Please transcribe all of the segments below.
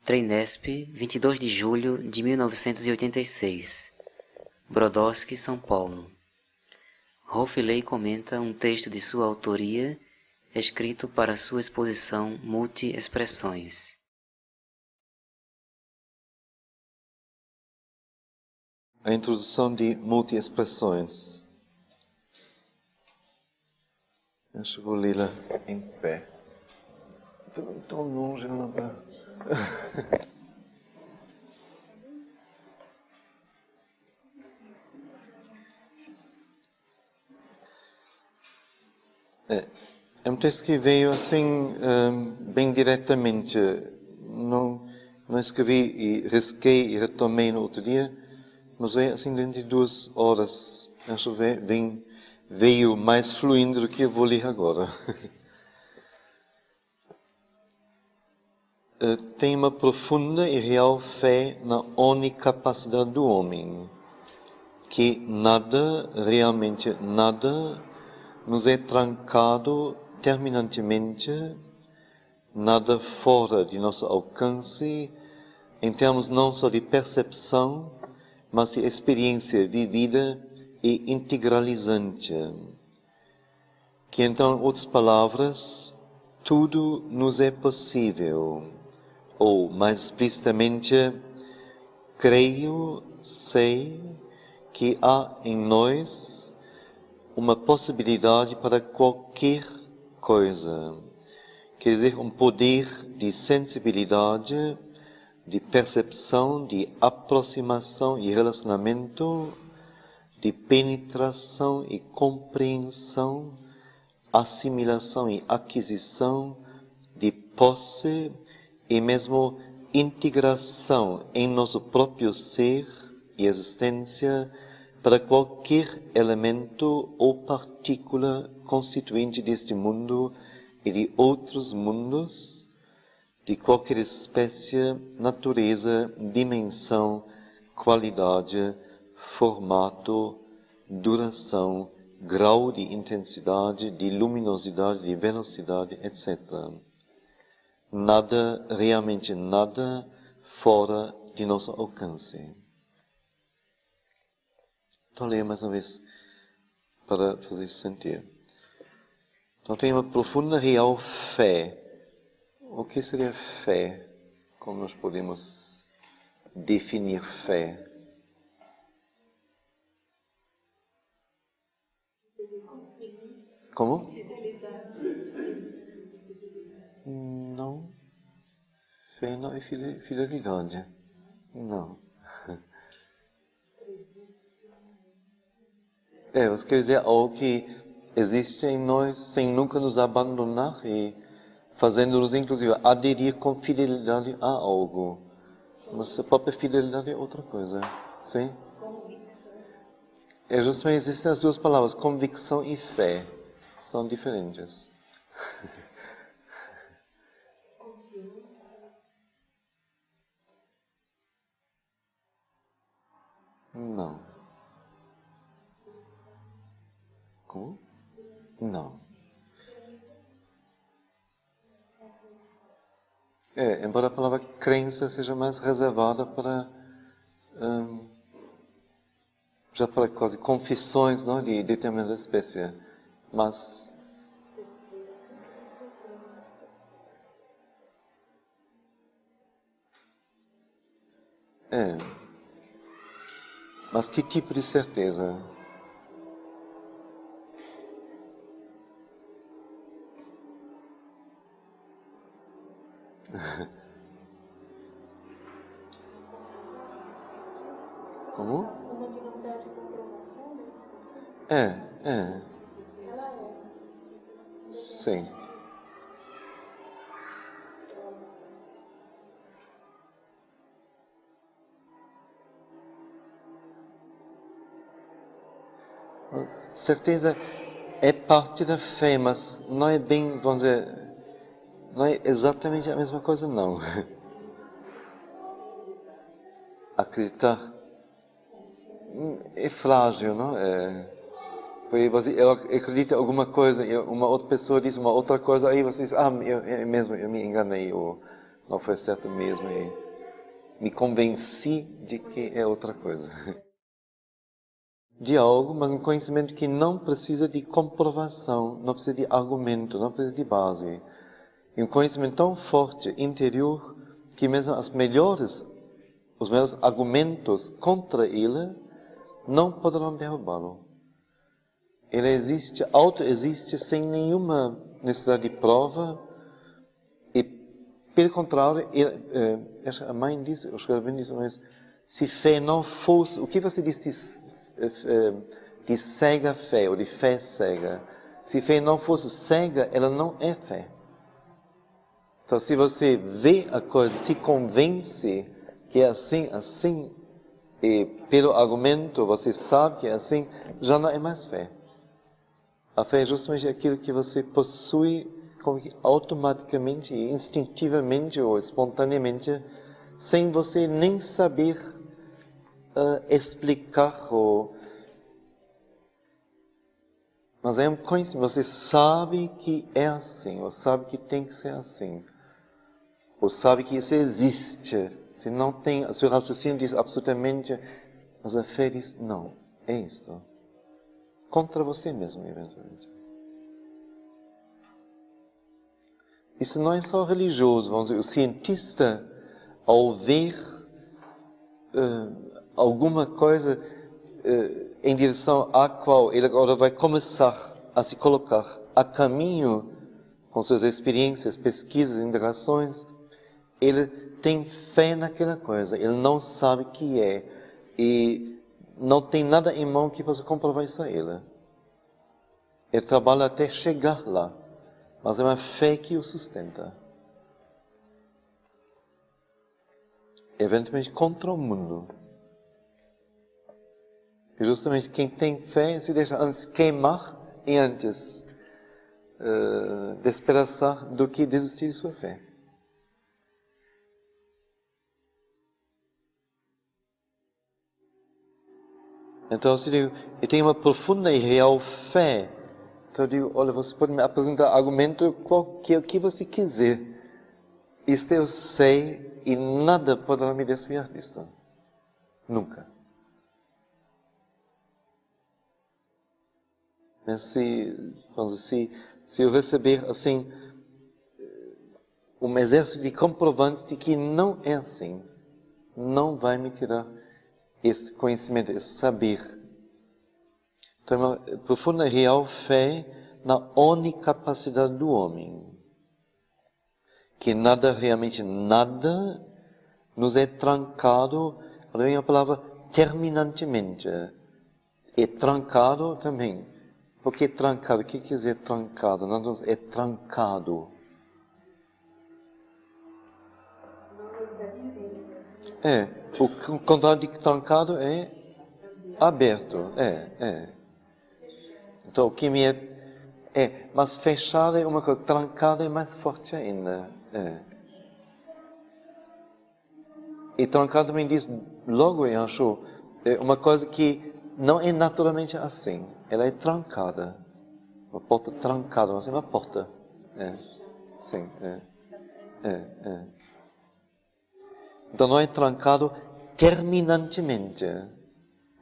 Treinesp, 22 de julho de 1986. Brodowski, São Paulo. Hoffley comenta um texto de sua autoria, escrito para sua exposição Multi-Expressões. A introdução de multi-expressões. Acho que vou lê-la em pé. Tão longe, não dá. É um texto que veio assim, bem diretamente. Não escrevi e risquei e retomei no outro dia, mas veio assim dentro de 2 horas. Acho que veio mais fluindo do que eu vou ler agora. Tem uma profunda e real fé na onicapacidade do homem, que nada, realmente nada, nos é trancado terminantemente, nada fora de nosso alcance, em termos não só de percepção, mas de experiência vivida e integralizante. Que então, em outras palavras, tudo nos é possível. Ou, mais explicitamente, creio, sei que há em nós uma possibilidade para qualquer coisa. Quer dizer, um poder de sensibilidade, de percepção, de aproximação e relacionamento, de penetração e compreensão, assimilação e aquisição, de posse e mesmo integração em nosso próprio ser e existência para qualquer elemento ou partícula constituinte deste mundo e de outros mundos, de qualquer espécie, natureza, dimensão, qualidade, formato, duração, grau de intensidade, de luminosidade, de velocidade, etc. Nada, realmente nada, fora de nosso alcance. Então, leia mais uma vez para fazer sentir. Então, tem uma profunda, real fé. O que seria fé? Como nós podemos definir fé? Como? Não. Fé não é fidelidade. Não. Você quer dizer algo que existe em nós sem nunca nos abandonar e fazendo-nos, inclusive, aderir com fidelidade a algo. Mas a própria fidelidade é outra coisa. Sim? Justamente existem as 2 palavras, convicção e fé. São diferentes. Não. Como? Não. Embora a palavra crença seja mais reservada para já para quase confissões, não, de determinada espécie, mas mas que tipo de certeza? Como? Uma que não pede comprovação, né? Ela é. Sim. Certeza é parte da fé, mas não é bem, vamos dizer, não é exatamente a mesma coisa, não. Acreditar é frágil, não? Porque você acredita em alguma coisa e uma outra pessoa diz uma outra coisa, aí você diz, eu me enganei, ou não foi certo mesmo e me convenci de que é outra coisa. De algo, mas um conhecimento que não precisa de comprovação, não precisa de argumento, não precisa de base. E um conhecimento tão forte, interior, que mesmo os melhores argumentos contra ele não poderão derrubá-lo. Ele existe, auto-existe sem nenhuma necessidade de prova e, pelo contrário, a mãe disse, o escrevendo disse, mas se fé não fosse, o que você diz de cega fé, ou de fé cega? Se fé não fosse cega, ela não é fé. Então, se você vê a coisa, se convence que é assim, e pelo argumento você sabe que é assim, já não é mais fé. A fé é justamente aquilo que você possui como que automaticamente, instintivamente ou espontaneamente, sem você nem saber explicar. Mas é um conhecimento, você sabe que é assim, ou sabe que tem que ser assim, ou sabe que isso existe. Se não tem, o seu raciocínio diz absolutamente, mas a fé diz, não, é isto. Contra você mesmo, eventualmente. Isso não é só religioso, vamos dizer, o cientista, ao ver alguma coisa em direção à qual ele agora vai começar a se colocar a caminho com suas experiências, pesquisas, indagações, ele tem fé naquela coisa, ele não sabe o que é e não tem nada em mão que possa comprovar isso a ele. Ele trabalha até chegar lá, mas é uma fé que o sustenta. Eventualmente contra o mundo. E justamente quem tem fé se deixa antes queimar e antes despedaçar do que desistir de sua fé. Então, se eu tenho uma profunda e real fé, então eu digo, olha, você pode me apresentar argumento o que você quiser. Isto eu sei e nada poderá me desviar disto. Nunca. Mas se eu receber assim um exército de comprovantes de que não é assim, não vai me tirar este conhecimento, este saber. Então, uma profunda e real fé na onicapacidade do homem. Que nada, realmente nada, nos é trancado, olha bem a palavra, terminantemente. É trancado também. Por que trancado? O que quer dizer trancado? Não é trancado. O contrário de trancado é aberto. Então, o que me mas fechado é uma coisa, trancado é mais forte ainda. E trancado também diz, logo eu acho, uma coisa que não é naturalmente assim. Ela é trancada. Uma porta trancada, mas é uma porta. Sim. Então não é trancado terminantemente.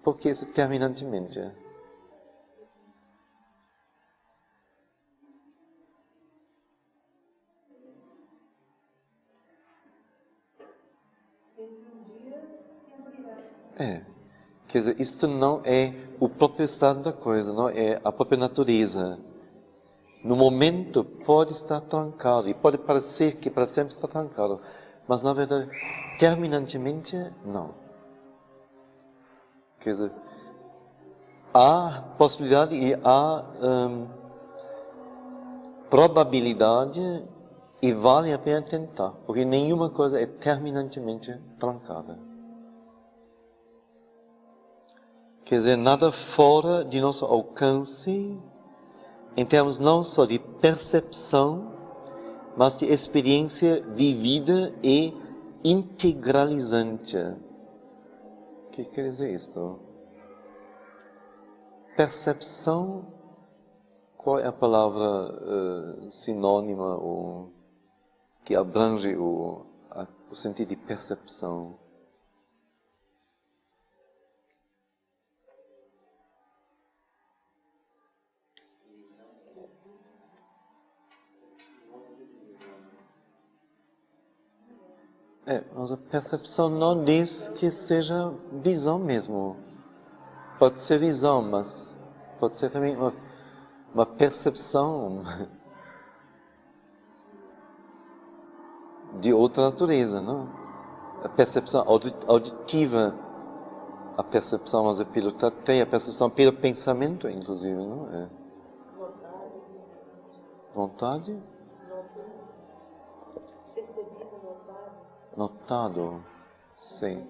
Por que isso terminantemente? Quer dizer, isto não é o próprio estado da coisa, não é a própria natureza. No momento pode estar trancado e pode parecer que para sempre está trancado, mas na verdade, terminantemente, não. Quer dizer, há possibilidade e há probabilidade e vale a pena tentar, porque nenhuma coisa é terminantemente trancada. Quer dizer, nada fora de nosso alcance, em termos não só de percepção, mas de experiência vivida e integralizante. O que quer dizer isto? Percepção, qual é a palavra sinônima ou que abrange o sentido de percepção. Mas a percepção não diz que seja visão mesmo. Pode ser visão, mas pode ser também uma percepção de outra natureza, não? A percepção auditiva, a percepção, mas pelo tato, a percepção pelo pensamento, inclusive, não é? Vontade? Notado, sim.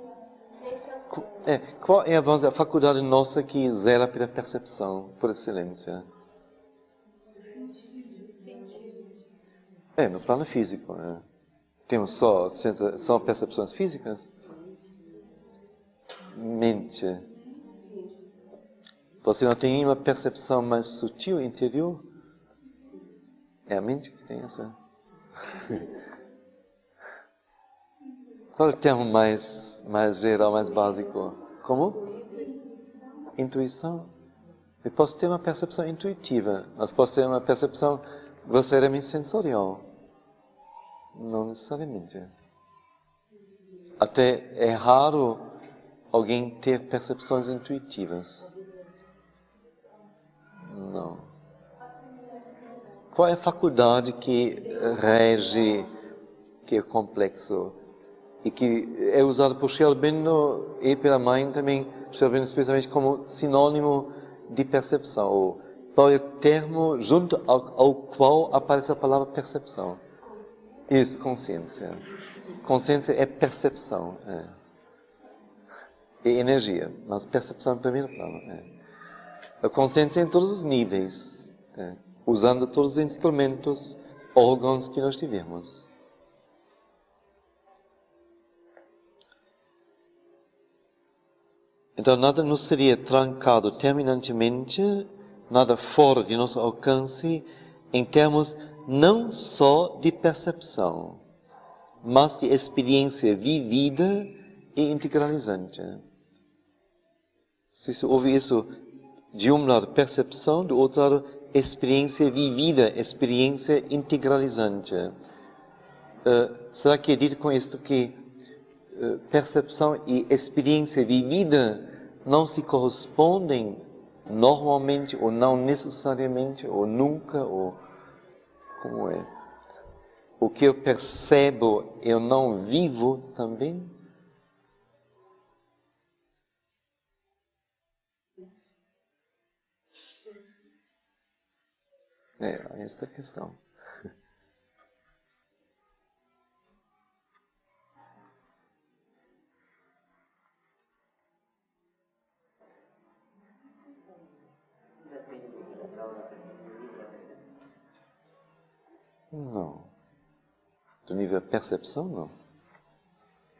Qual é a faculdade nossa que zela pela percepção, por excelência? No plano físico. Temos só percepções físicas? Mente. Você não tem nenhuma percepção mais sutil, interior? É a mente que tem essa. Qual é o termo mais geral, mais básico? Como? Intuição. Eu posso ter uma percepção intuitiva, mas posso ter uma percepção grosseiramente sensorial. Não necessariamente. Até é raro alguém ter percepções intuitivas. Não. Qual é a faculdade que rege, que é complexo? E que é usado por Shelbino e pela mãe também, Shelbino especialmente como sinônimo de percepção, ou qual é o termo junto ao qual aparece a palavra percepção. Isso, consciência. Consciência é percepção, é energia, mas percepção em primeiro plano. A consciência em todos os níveis, usando todos os instrumentos, órgãos que nós tivemos. Então, nada nos seria trancado terminantemente, nada fora de nosso alcance, em termos não só de percepção, mas de experiência vivida e integralizante. Se ouve isso, de um lado percepção, do outro lado experiência vivida, experiência integralizante. Será que é dito com isto que percepção e experiência vivida não se correspondem normalmente, ou não necessariamente, ou nunca, ou como é? O que eu percebo, eu não vivo também? Esta é a questão. Não. Do nível de percepção, não.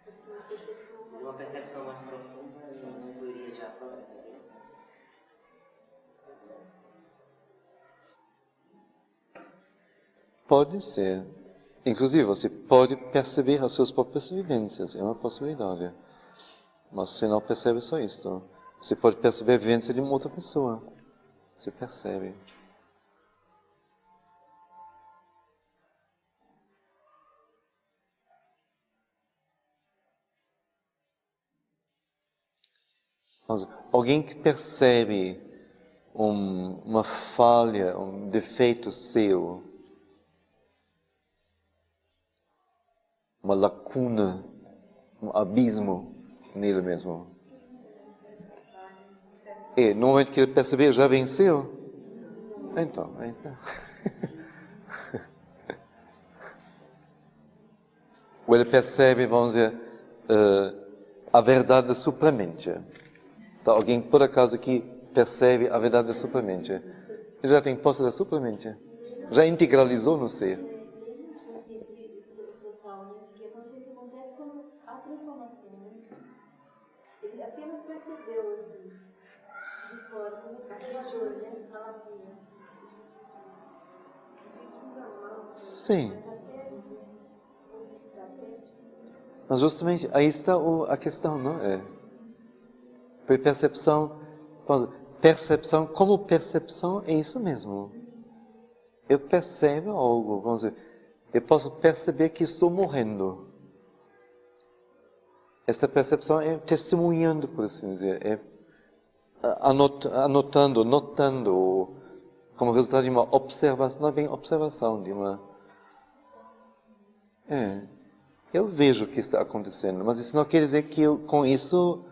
De uma percepção mais profunda, não incluiria já só. Pode ser. Inclusive, você pode perceber as suas próprias vivências, é uma possibilidade. Mas você não percebe só isto. Você pode perceber a vivência de uma outra pessoa. Você percebe. Mas alguém que percebe uma falha, um defeito seu, uma lacuna, um abismo nele mesmo. E no momento que ele perceber, já venceu? Então. Ou ele percebe, vamos dizer, a verdade suplamente. Então, alguém, por acaso, aqui percebe a verdade suplamente. Ele já tem posse da suplamente. Já integralizou no ser. Ele apenas percebeu assim, de fora, como bastidor, Sim. Mas justamente aí está a questão, não é? Percepção como percepção é isso mesmo. Eu percebo algo, vamos dizer, eu posso perceber que estou morrendo. Esta percepção é testemunhando, por assim dizer, é anotando, notando, como resultado de uma observação, não é bem observação, de uma... eu vejo o que está acontecendo, mas isso não quer dizer que eu, com isso,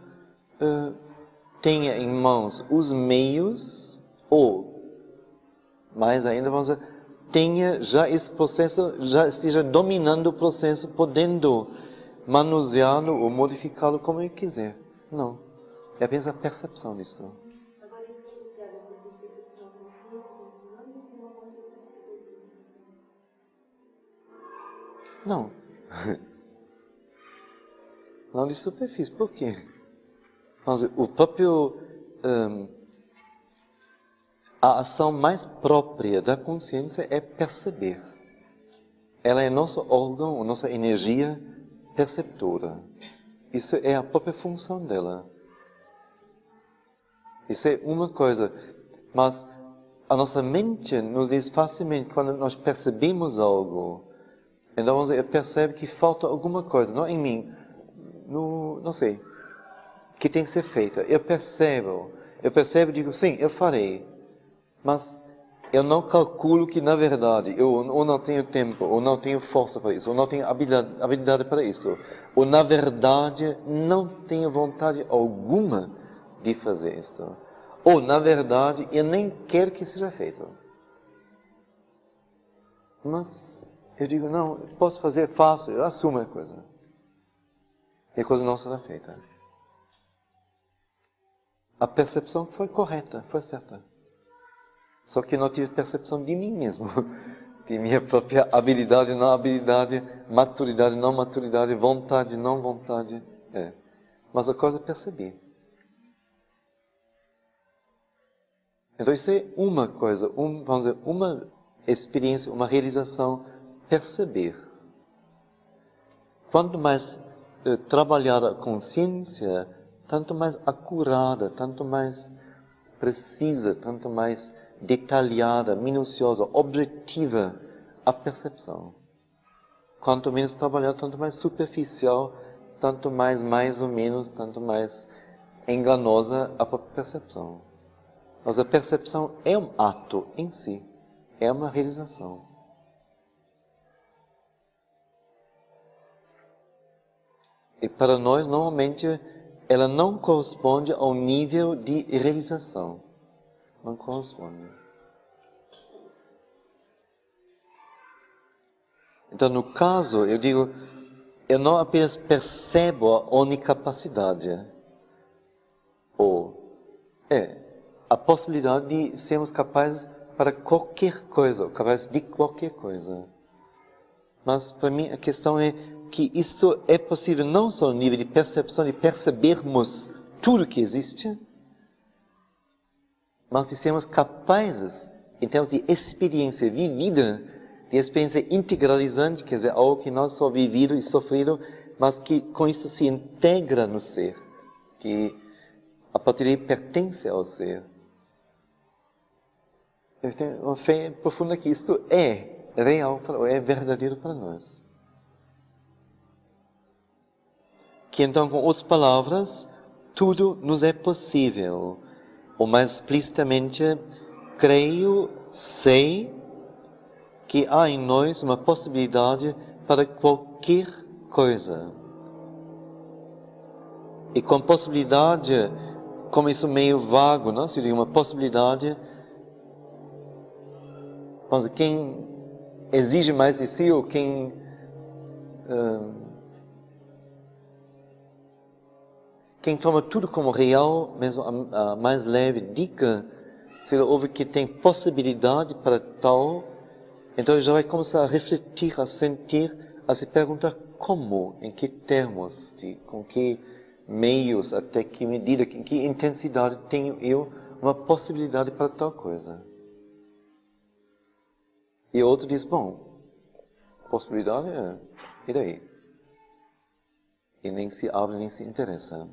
tenha em mãos os meios, ou, mais ainda, vamos dizer, tenha já esse processo, já esteja dominando o processo, podendo manuseá-lo ou modificá-lo como eu quiser. Não. É apenas a percepção disso. Agora, isso associado a essa percepção consciente, não existe uma consciência. Não. Não de superfície. Por quê? Vamos dizer, o próprio... a ação mais própria da consciência é perceber. Ela é nosso órgão, nossa energia perceptora. Isso é a própria função dela. Isso é uma coisa. Mas a nossa mente nos diz facilmente, quando nós percebemos algo, então eu percebo que falta alguma coisa, não em mim, não sei, que tem que ser feita. Eu percebo e digo, sim, eu farei. Mas eu não calculo que, na verdade, eu ou não tenho tempo, ou não tenho força para isso, ou não tenho habilidade para isso, ou, na verdade, não tenho vontade alguma de fazer isto. Ou, na verdade, eu nem quero que seja feito. Mas eu digo, não, eu posso fazer, faço, eu assumo a coisa. E a coisa não será feita. A percepção foi correta, foi certa. Só que não tive percepção de mim mesmo, de minha própria habilidade, não habilidade, maturidade, não maturidade, vontade, não vontade. Mas a coisa percebi. Então isso é uma coisa, vamos dizer, uma experiência, uma realização, perceber. Quanto mais trabalhada a consciência, tanto mais acurada, tanto mais precisa, tanto mais detalhada, minuciosa, objetiva a percepção. Quanto menos trabalhada, tanto mais superficial, tanto mais ou menos, tanto mais enganosa a própria percepção. Mas a percepção é um ato em si, é uma realização. E para nós, normalmente, ela não corresponde ao nível de realização. Não corresponde. Então, no caso, eu digo, eu não apenas percebo a onicapacidade, ou a possibilidade de sermos capazes para qualquer coisa, capazes de qualquer coisa. Mas, para mim, a questão é que isto é possível não só no nível de percepção, de percebermos tudo que existe, mas de sermos capazes, em termos de experiência vivida, de experiência integralizante, quer dizer, algo que não só vivido e sofrido, mas que com isso se integra no ser, que a partir daí pertence ao ser. Eu tenho uma fé profunda que isto é real, é verdadeiro para nós. Que então, com outras palavras, tudo nos é possível. Ou mais explicitamente, creio, sei que há em nós uma possibilidade para qualquer coisa. E com possibilidade, como isso meio vago, não? Se diz uma possibilidade, mas quem exige mais de si ou quem toma tudo como real, mesmo a mais leve dica, se ele ouve que tem possibilidade para tal, então ele já vai começar a refletir, a sentir, a se perguntar como, em que termos, com que meios, até que medida, em que intensidade tenho eu uma possibilidade para tal coisa. E outro diz, bom, possibilidade e daí? e nem se abre, nem se interessa.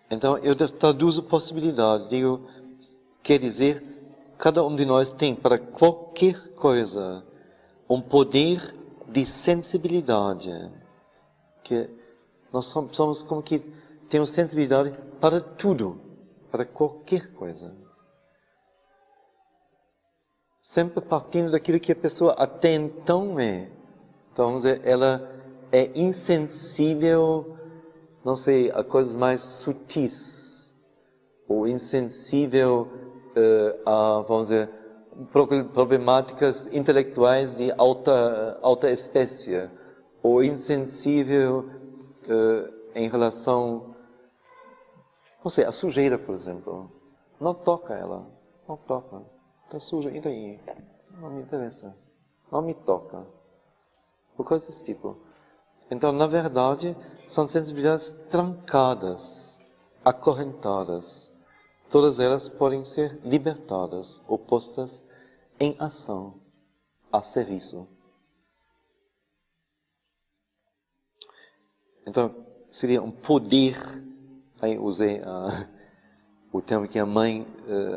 Então, eu traduzo possibilidade, digo, quer dizer, cada um de nós tem para qualquer coisa um poder de sensibilidade, que nós somos como que temos sensibilidade para tudo, para qualquer coisa. Sempre partindo daquilo que a pessoa até então é. Então, vamos dizer, ela é insensível, não sei, a coisas mais sutis, ou insensível a, vamos dizer, problemáticas intelectuais de alta espécie, ou insensível em relação, não sei, a sujeira, por exemplo. Não toca ela, não toca. Está suja, e daí? Não me interessa, não me toca. Por coisas desse tipo. Então, na verdade, são sensibilidades trancadas, acorrentadas. Todas elas podem ser libertadas ou postas em ação, a serviço. Então, seria um poder, aí usei o termo que a mãe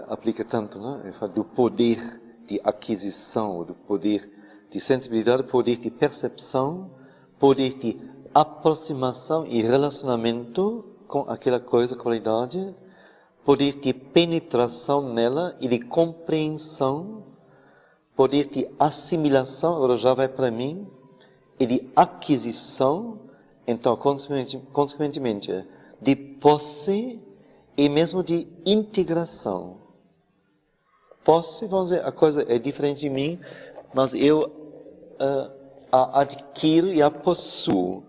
aplica tanto, né? Do poder de aquisição, do poder de sensibilidade, poder de percepção, poder de aproximação e relacionamento com aquela coisa, qualidade, poder de penetração nela e de compreensão, poder de assimilação, agora já vai para mim, e de aquisição, então, consequentemente, de posse e mesmo de integração. Posse, vamos dizer, a coisa é diferente de mim, mas eu a adquiro e a possuo.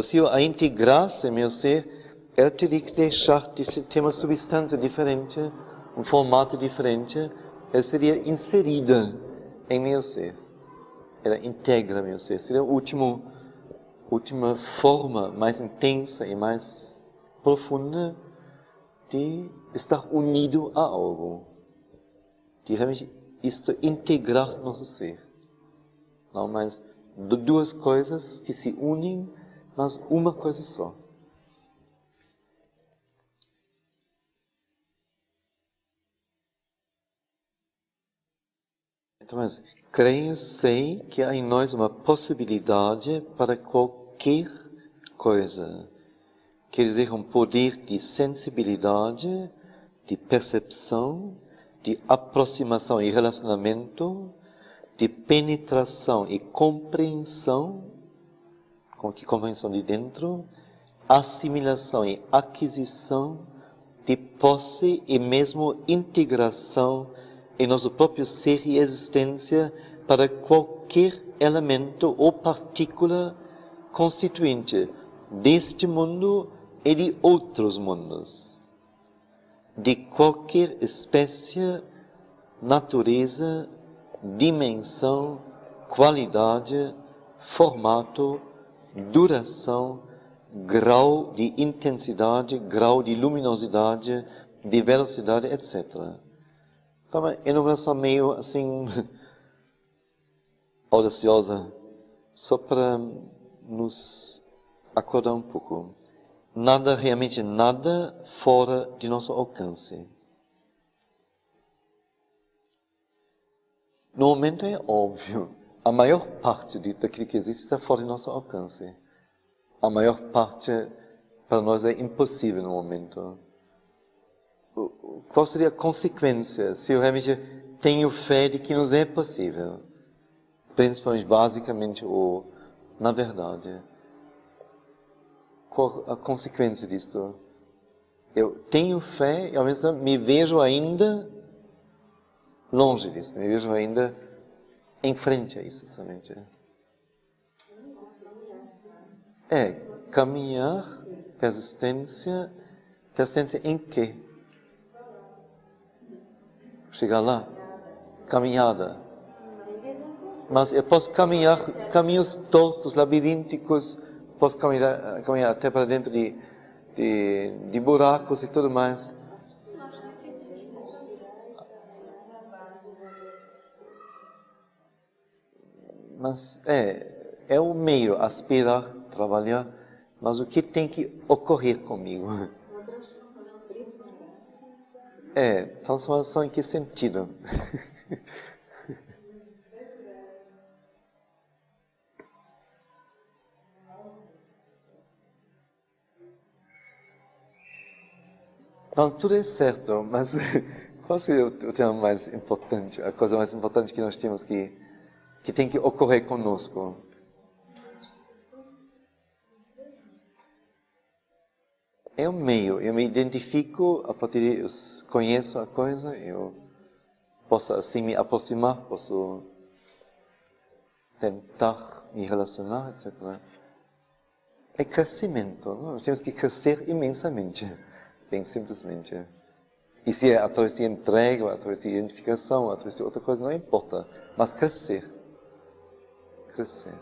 Se eu a integrasse em meu ser, ela teria que deixar de ter uma substância diferente, um formato diferente, ela seria inserida em meu ser. Ela integra meu ser. Seria a última forma mais intensa e mais profunda de estar unido a algo. De realmente isto integrar nosso ser. Não mais duas coisas que se unem, mas uma coisa só. Então, mas creio, sei que há em nós uma possibilidade para qualquer coisa. Quer dizer, um poder de sensibilidade, de percepção, de aproximação e relacionamento, de penetração e compreensão, compreensão de dentro, assimilação e aquisição, de posse e mesmo integração em nosso próprio ser e existência para qualquer elemento ou partícula constituinte deste mundo e de outros mundos, de qualquer espécie, natureza, dimensão, qualidade, formato, duração, grau de intensidade, grau de luminosidade, de velocidade, etc. Então, uma enumeração meio assim audaciosa, só para nos acordar um pouco. Nada, realmente nada fora de nosso alcance. No momento é óbvio, a maior parte daquilo que existe está fora de nosso alcance. A maior parte para nós é impossível no momento. Qual seria a consequência se eu realmente tenho fé de que nos é possível? Principalmente, basicamente, ou na verdade. Qual a consequência disto? Eu tenho fé e ao mesmo tempo me vejo ainda longe disso, me vejo ainda em frente a isso somente. Caminhar, persistência em quê? Chegar lá, caminhada. Mas eu posso caminhar caminhos tortos, labirínticos, posso caminhar até para dentro de buracos e tudo mais. Mas é o meio, aspirar trabalhar, mas o que tem que ocorrer comigo? Transformação em que sentido? Então, tudo é certo, mas qual seria o tema mais importante, a coisa mais importante que nós temos que tem que ocorrer conosco? É um meio, eu me identifico, a partir de eu conheço a coisa, eu posso assim me aproximar, posso tentar me relacionar, etc. É crescimento, não? Nós temos que crescer imensamente, bem simplesmente. E se é através de entrega, ou através de identificação, ou através de outra coisa, não importa, mas crescer. Crescer.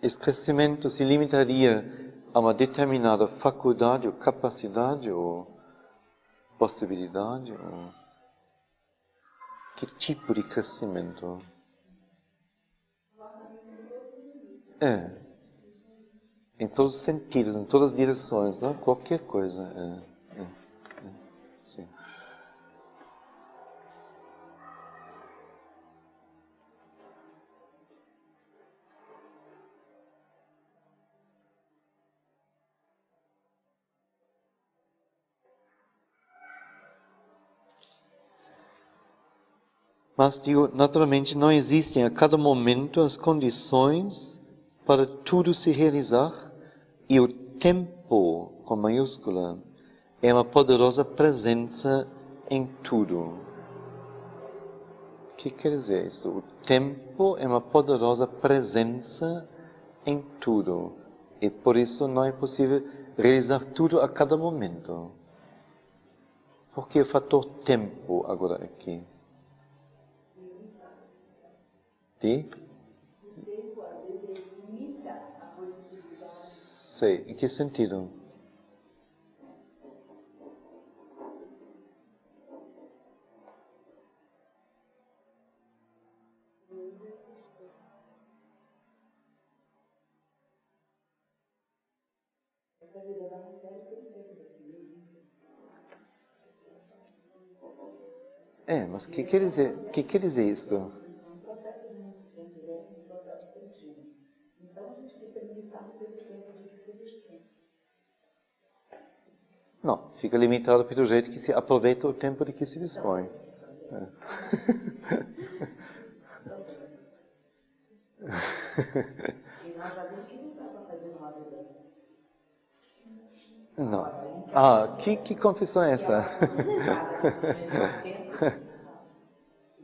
Esse crescimento se limitaria a uma determinada faculdade, ou capacidade, ou possibilidade, ou que tipo de crescimento? Em todos os sentidos, em todas as direções, não? Qualquer coisa. Sim. Mas, digo, naturalmente não existem a cada momento as condições para tudo se realizar e o tempo, com maiúscula, é uma poderosa presença em tudo. O que quer dizer isso? O tempo é uma poderosa presença em tudo e por isso não é possível realizar tudo a cada momento. Por que o fator tempo agora aqui? Sei, em que sentido? Mas o que quer dizer isto? Não, fica limitado pelo jeito que se aproveita o tempo de que se dispõe. Não. Que confissão é essa?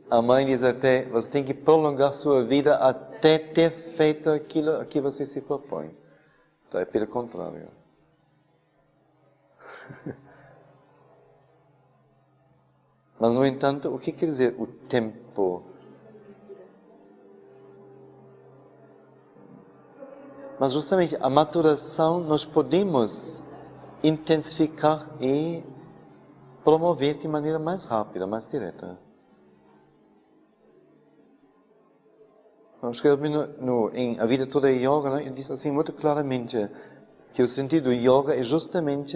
A mãe diz até, você tem que prolongar sua vida até ter feito aquilo a que você se propõe. Então é pelo contrário. Mas, no entanto, o que quer dizer o tempo? Mas, justamente, a maturação nós podemos intensificar e promover de maneira mais rápida, mais direta. Eu escrevi em A Vida Toda é Yoga, né? Ele diz assim muito claramente que o sentido do yoga é justamente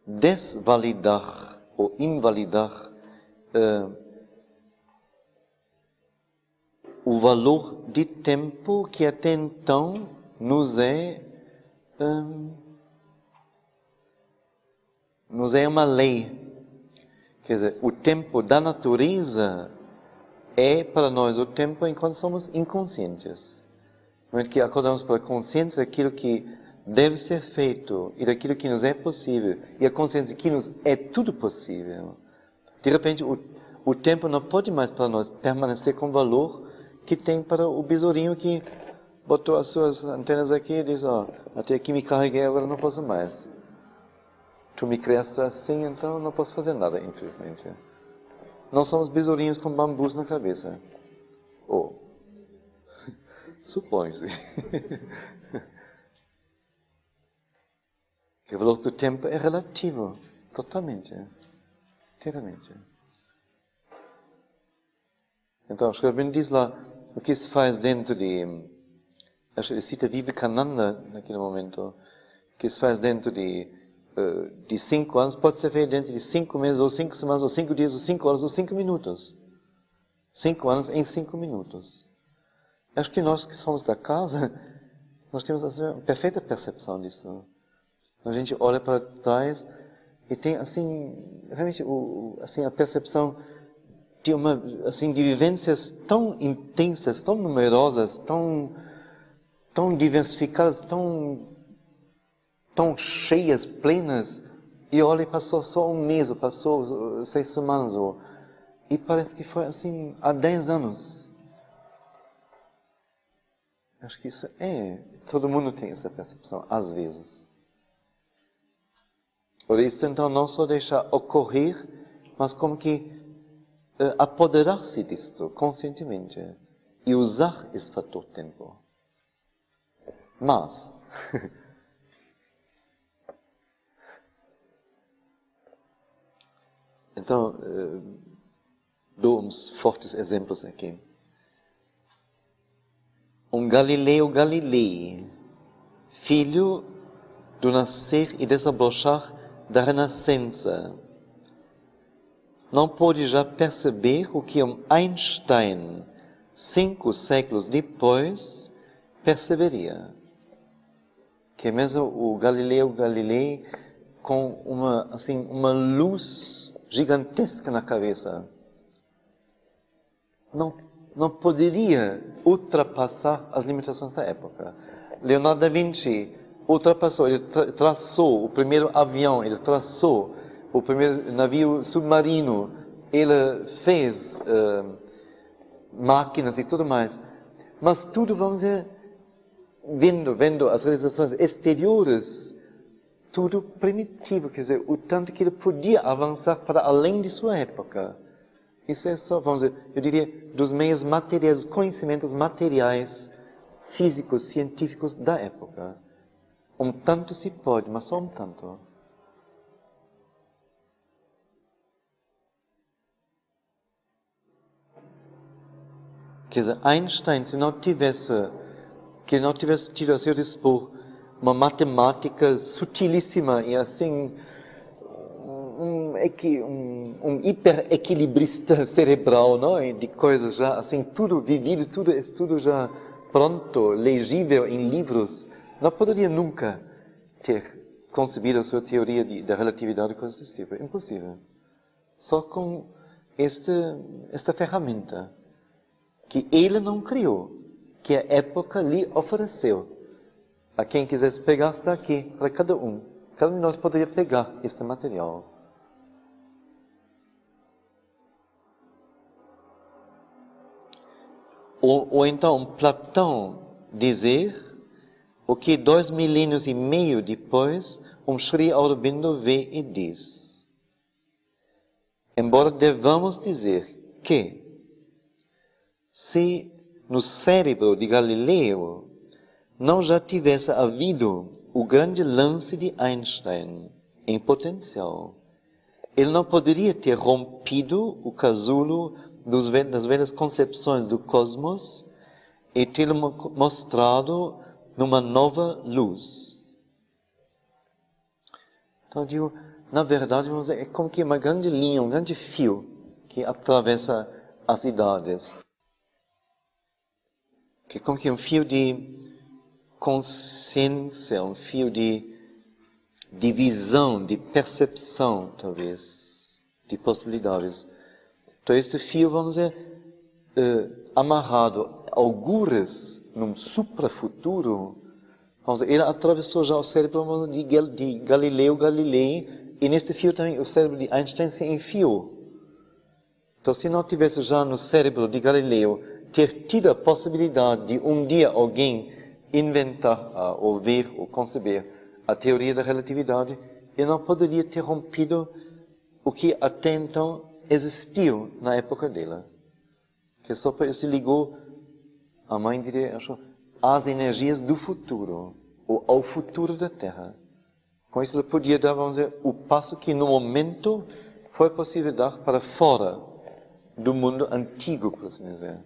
desvalidar ou invalidar o valor de tempo que até então nos é uma lei. Quer dizer, o tempo da natureza é para nós o tempo enquanto somos inconscientes. No momento que acordamos para a consciência daquilo que deve ser feito e daquilo que nos é possível, e a consciência que nos é tudo possível, de repente o tempo não pode mais para nós permanecer com o valor que tem para o besourinho que botou as suas antenas aqui e diz, até aqui me carreguei, agora não posso mais. Tu me criaste assim, então não posso fazer nada, infelizmente. Não somos besourinhos com bambus na cabeça. Supõe-se. Que o valor do tempo é relativo, totalmente, inteiramente. Então, Sri Aurobindo diz lá o que se faz dentro de... Acho que ele cita Vivekananda naquele momento. O que se faz dentro de 5 anos pode ser feito dentro de 5 meses, ou 5 semanas, ou 5 dias, ou 5 horas, ou 5 minutos. 5 anos em 5 minutos. Acho que nós que somos da casa, nós temos assim, uma perfeita percepção disso. A gente olha para trás e tem assim, realmente, assim, a percepção de de vivências tão intensas, tão numerosas, tão diversificadas, tão cheias, plenas, e olha, passou só um mês, ou passou 6 semanas, e parece que foi assim há 10 anos. Acho que isso todo mundo tem essa percepção, às vezes. Por isso, então, não só deixar ocorrer, mas como que apoderar-se disto conscientemente e usar esse fator tempo. Mas, então, dou uns fortes exemplos aqui. Galileu Galilei, filho do nascer e desabrochar da Renascença, não pôde já perceber o que Einstein, 5 séculos depois, perceberia. Que mesmo o Galileu Galilei, com uma luz gigantesca na cabeça, não poderia ultrapassar as limitações da época. Leonardo da Vinci ultrapassou, ele traçou o primeiro avião, ele traçou o primeiro navio submarino, ele fez máquinas e tudo mais. Mas tudo, vamos dizer, vendo as realizações exteriores, tudo primitivo, quer dizer, o tanto que ele podia avançar para além de sua época. Isso é só, vamos dizer, eu diria, dos meios materiais, dos conhecimentos materiais, físicos, científicos da época. Um tanto se pode, mas só um tanto. Quer dizer, Einstein, se não tivesse tido a seu dispor uma matemática sutilíssima e assim, um hiper-equilibrista cerebral, não? De coisas já, assim, tudo vivido, tudo já pronto, legível em livros, não poderia nunca ter concebido a sua teoria da relatividade e coisas desse tipo. É impossível. Só com esta ferramenta que ele não criou, que a época lhe ofereceu. A quem quisesse pegar, está aqui, para cada um. Cada um de nós poderia pegar este material. Ou então Platão dizer o que 2 milênios e meio depois Sri Aurobindo vê e diz. Embora devamos dizer que se no cérebro de Galileu não já tivesse havido o grande lance de Einstein em potencial, ele não poderia ter rompido o casulo das velhas concepções do cosmos e tê-lo mostrado numa nova luz. Então, eu digo, na verdade, vamos dizer, é como que uma grande linha, um grande fio que atravessa as idades. Que é como que um fio de consciência, um fio de visão, de percepção, talvez, de possibilidades. Então, este fio, vamos dizer, amarrado, algures, num suprafuturo, vamos dizer, ele atravessou já o cérebro de Galileu Galilei, e neste fio também o cérebro de Einstein se enfiou. Então, se não tivesse já no cérebro de Galileu ter tido a possibilidade de um dia alguém inventar, ou ver, ou conceber a teoria da relatividade, ele não poderia ter rompido o que até então existiu na época dele. Que só para ele se ligou, a mãe diria, às energias do futuro, ou ao futuro da Terra, Com isso, ele podia dar, vamos dizer, o passo que no momento foi possível dar para fora do mundo antigo, por assim dizer.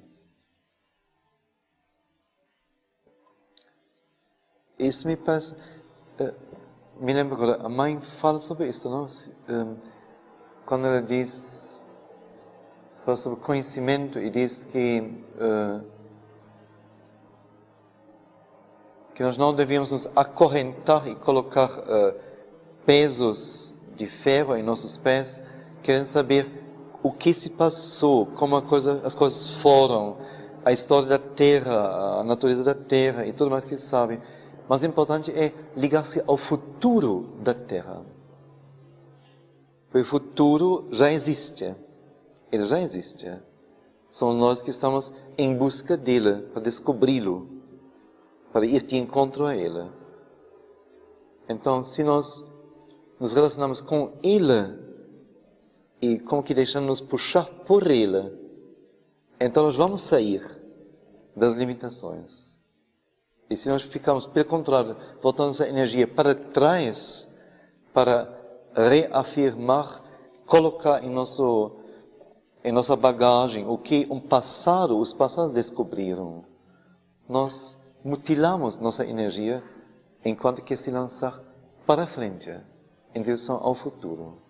Isso me parece... me lembro agora, a mãe fala sobre isso, não? Quando ela diz... fala sobre conhecimento e diz que nós não devíamos nos acorrentar e colocar pesos de ferro em nossos pés, querendo saber o que se passou, como as coisas foram, a história da Terra, a natureza da Terra e tudo mais que se sabe. Mas o importante é ligar-se ao futuro da Terra. Porque o futuro já existe. Ele já existe. Somos nós que estamos em busca dele, para descobri-lo, para ir de encontro a ele. Então, se nós nos relacionamos com ele e como que deixamos-nos puxar por ele, então nós vamos sair das limitações. E se nós ficamos, pelo contrário, voltando essa energia para trás, para reafirmar, colocar em nossa bagagem o que os passados descobriram, nós mutilamos nossa energia enquanto que se lançar para frente, em direção ao futuro.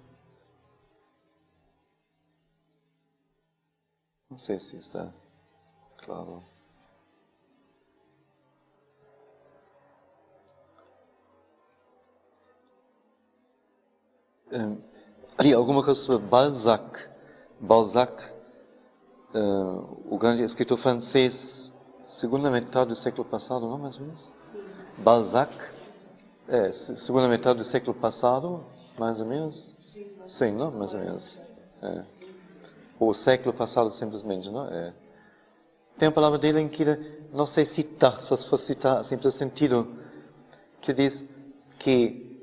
Não sei se está claro. Ali alguma coisa sobre Balzac. Balzac, o grande escritor francês, segunda metade do século passado, não mais ou menos? Balzac, segunda metade do século passado, mais ou menos? Sim, não? Mais ou menos. O século passado simplesmente, não? Tem a palavra dele em que ele, não sei citar, só se for citar assim pelo sentido, que diz que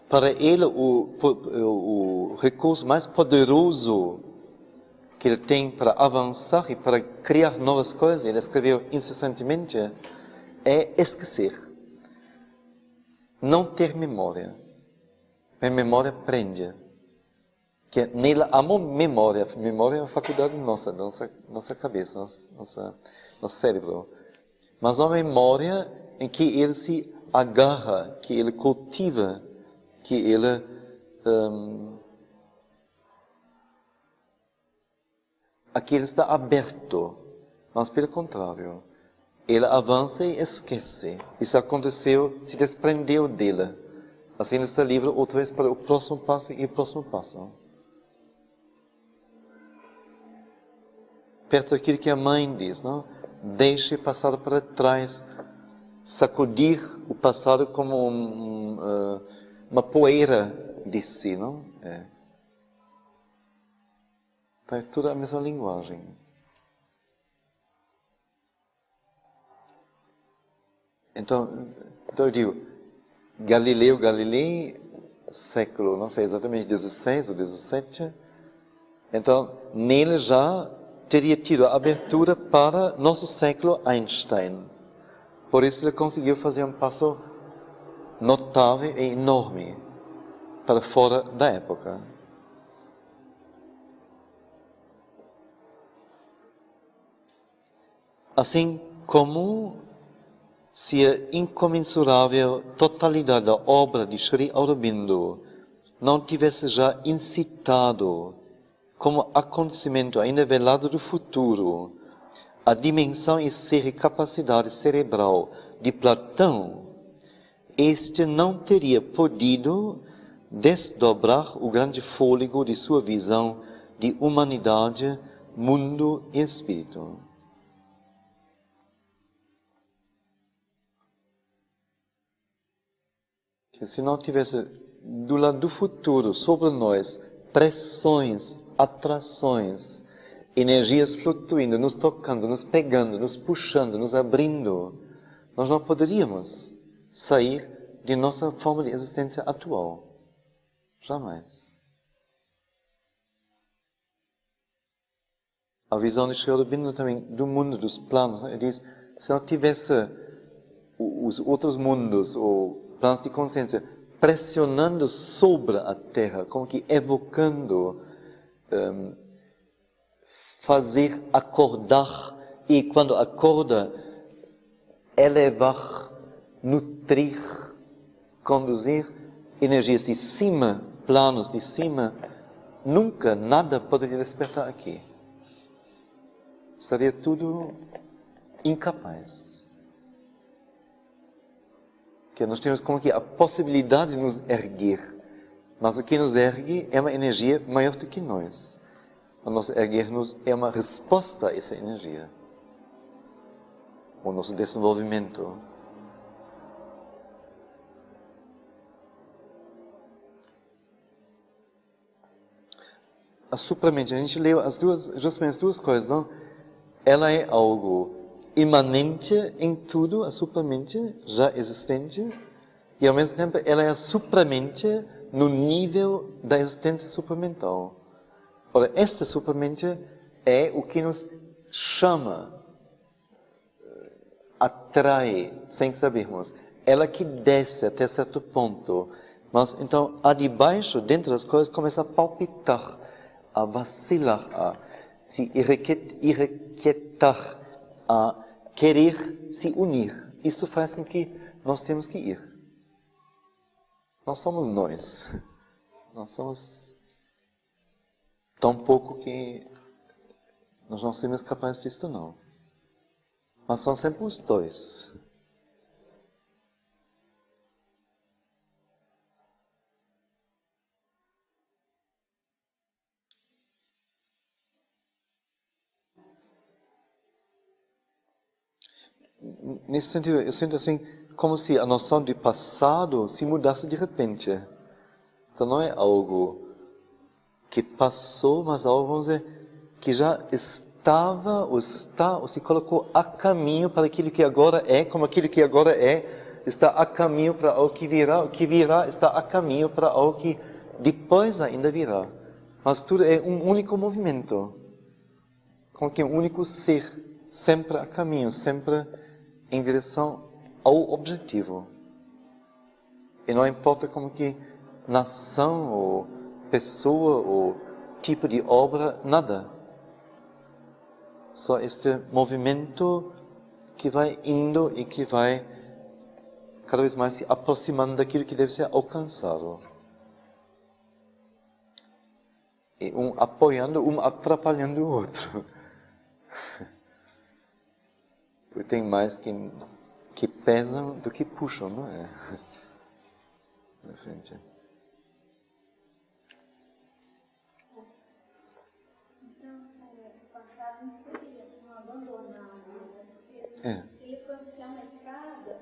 para ele o recurso mais poderoso que ele tem para avançar e para criar novas coisas, ele escreveu incessantemente, é esquecer. Não ter memória. A memória prende. Que nela há memória. Memória é uma faculdade nossa cabeça, nosso cérebro. Mas uma memória em que ele se agarra, que ele cultiva, que ele aqui ele está aberto, mas pelo contrário, ele avança e esquece. Isso aconteceu, se desprendeu dele. Assim ele está livre outra vez para o próximo passo e o próximo passo. Perto daquilo que a mãe diz, não? Deixe passar para trás, sacudir o passado como uma poeira de si, não? É tudo a mesma linguagem. Então eu digo, Galileu Galilei, século, não sei exatamente, 16 ou 17, então nele já teria tido a abertura para nosso século Einstein. Por isso ele conseguiu fazer um passo notável e enorme para fora da época. Assim como se a incomensurável totalidade da obra de Sri Aurobindo não tivesse já incitado, como acontecimento ainda velado do futuro, a dimensão e ser e capacidade cerebral de Platão, este não teria podido desdobrar o grande fôlego de sua visão de humanidade, mundo e espírito. Que se não tivesse do lado do futuro sobre nós pressões, atrações, energias flutuando, nos tocando, nos pegando, nos puxando, nos abrindo, nós não poderíamos sair de nossa forma de existência atual. Jamais. A visão de Sri Aurobindo também do mundo, dos planos, ele diz, se não tivesse os outros mundos, ou planos de consciência, pressionando sobre a Terra, como que evocando, fazer acordar, e quando acorda, elevar, nutrir, conduzir energias de cima, planos de cima, nunca nada poderia despertar aqui. Seria tudo incapaz. Que nós temos como que a possibilidade de nos erguer, mas o que nos ergue é uma energia maior do que nós. O nosso erguer-nos é uma resposta a essa energia. O nosso desenvolvimento. A supramente, a gente leu justamente as duas coisas, não? Ela é algo imanente em tudo, a supramente, já existente, e ao mesmo tempo ela é a supramente no nível da existência supramental. Ora, esta supramente é o que nos chama, atrai, sem sabermos. Ela que desce até certo ponto. Mas então, a de baixo, dentro das coisas, começa a palpitar, a vacilar, a se irrequietar, a querer se unir. Isso faz com que nós temos que ir. Não somos nós. Nós somos tão pouco que nós não somos capazes disso, não. Mas são sempre os dois. Nesse sentido, eu sinto assim, como se a noção de passado se mudasse de repente. Então não é algo que passou, mas algo, vamos dizer, que já estava, ou está, ou se colocou a caminho para aquilo que agora é, como aquilo que agora é, está a caminho para algo que virá está a caminho para algo que depois ainda virá. Mas tudo é um único movimento, como que um único ser, sempre a caminho, sempre em direção ao objetivo. E não importa como que nação, ou pessoa, ou tipo de obra, nada. Só este movimento que vai indo e que vai cada vez mais se aproximando daquilo que deve ser alcançado. E um apoiando, um atrapalhando o outro. Porque tem mais que pesam do que puxam, não é? Na frente. Então, passado não seria, não abandonar, né? Ele foi puxar uma escada,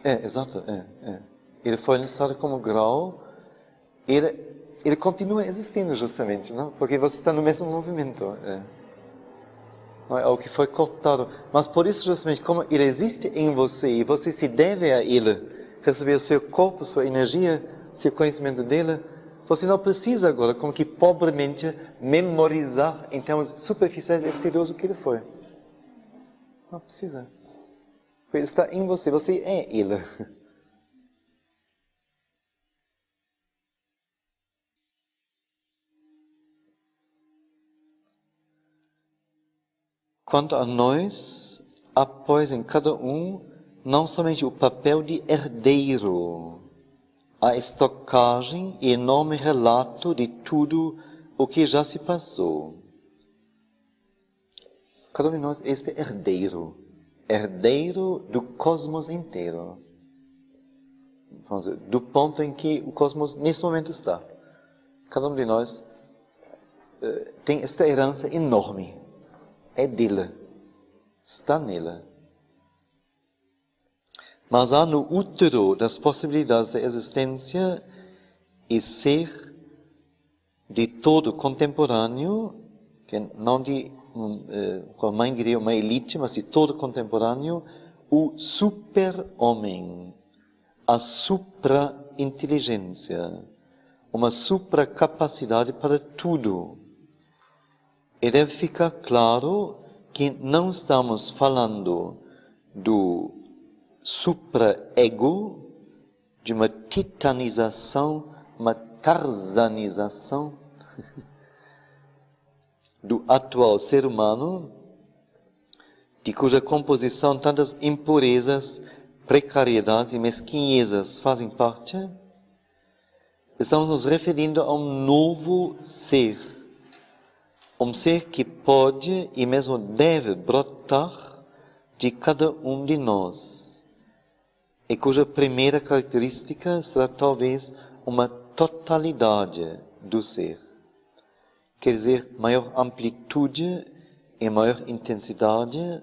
Exato, Ele foi lançado como grau, ele continua existindo justamente, não? Porque você está no mesmo movimento, Não é algo que foi cortado. Mas por isso, justamente, como ele existe em você e você se deve a ele, receber o seu corpo, sua energia, seu conhecimento dele, você não precisa agora, como que pobremente, memorizar em termos superficiais e exteriores o que ele foi. Não precisa. Porque ele está em você, você é ele. Quanto a nós, após em cada um, não somente o papel de herdeiro, a estocagem e enorme relato de tudo o que já se passou. Cada um de nós é este herdeiro do cosmos inteiro. Vamos dizer, do ponto em que o cosmos nesse momento está. Cada um de nós tem esta herança enorme. É dele, está nele. Mas há no útero das possibilidades da existência e ser de todo contemporâneo, que não de, como a mãe diria, uma elite, mas de todo contemporâneo, o super-homem, a supra-inteligência, uma supra-capacidade para tudo. E deve ficar claro que não estamos falando do supra-ego, de uma titanização, uma tarzanização do atual ser humano, de cuja composição tantas impurezas, precariedades e mesquinhezas fazem parte, estamos nos referindo a um novo ser. Um ser que pode e mesmo deve brotar de cada um de nós, e cuja primeira característica será talvez uma totalidade do ser. Quer dizer, maior amplitude e maior intensidade,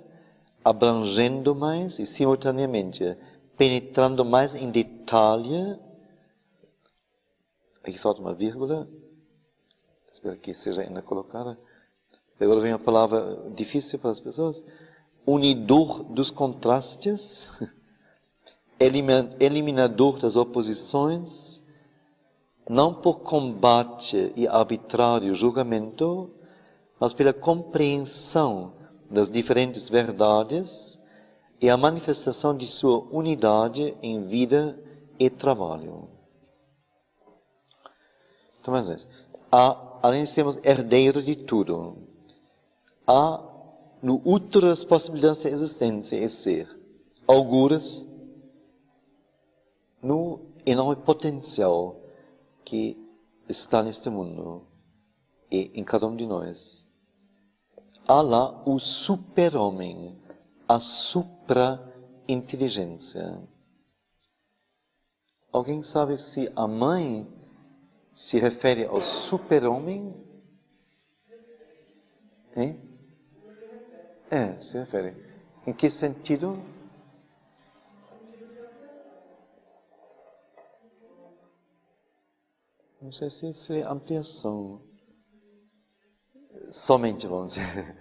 abrangendo mais e simultaneamente penetrando mais em detalhe. Aqui falta uma vírgula, espero que seja ainda colocada. Agora vem uma palavra difícil para as pessoas. Unidor dos contrastes, eliminador das oposições, não por combate e arbitrário julgamento, mas pela compreensão das diferentes verdades e a manifestação de sua unidade em vida e trabalho. Então, mais uma vez, além de sermos herdeiros de tudo, há no útero das possibilidades da existência e ser, auguras no enorme potencial que está neste mundo e em cada um de nós. Há lá o super-homem, a supra-inteligência. Alguém sabe se a mãe se refere ao super-homem? Se refere. Em que sentido? Não sei se seria ampliação. Somente, vamos dizer.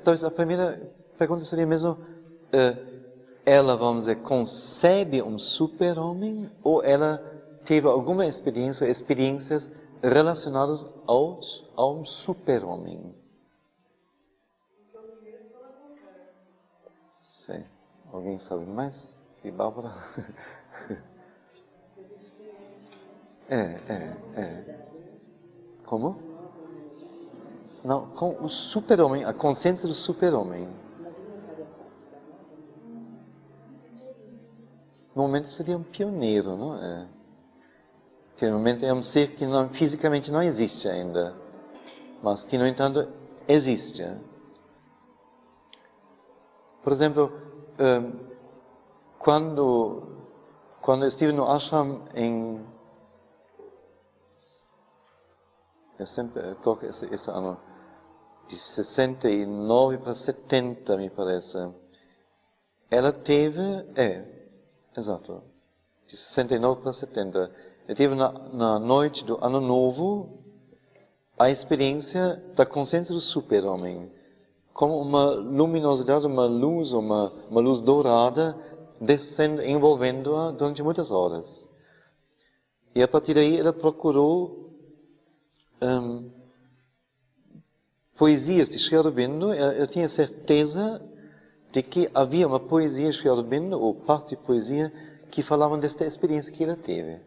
Talvez a primeira pergunta seria mesmo, ela, vamos dizer, concebe um super-homem ou ela teve alguma experiências relacionadas a um super-homem? Sim. Alguém sabe mais? E Bárbara? Como? Não, com o super-homem, a consciência do super-homem. No momento seria um pioneiro, não é? Que no momento é um ser que fisicamente não existe ainda, mas que, no entanto, existe. Por exemplo, quando eu estive no ashram eu sempre toco esse ano, de 69 para 70, me parece. Ela teve, exato, de 69 para 70. Eu tive na noite do Ano Novo a experiência da consciência do super-homem, como uma luminosidade, uma luz dourada, descendo, envolvendo-a durante muitas horas. E a partir daí ela procurou poesias de Sri Aurobindo. Eu tinha certeza de que havia uma poesia de Sri Aurobindo, ou parte de poesia, que falavam desta experiência que ela teve.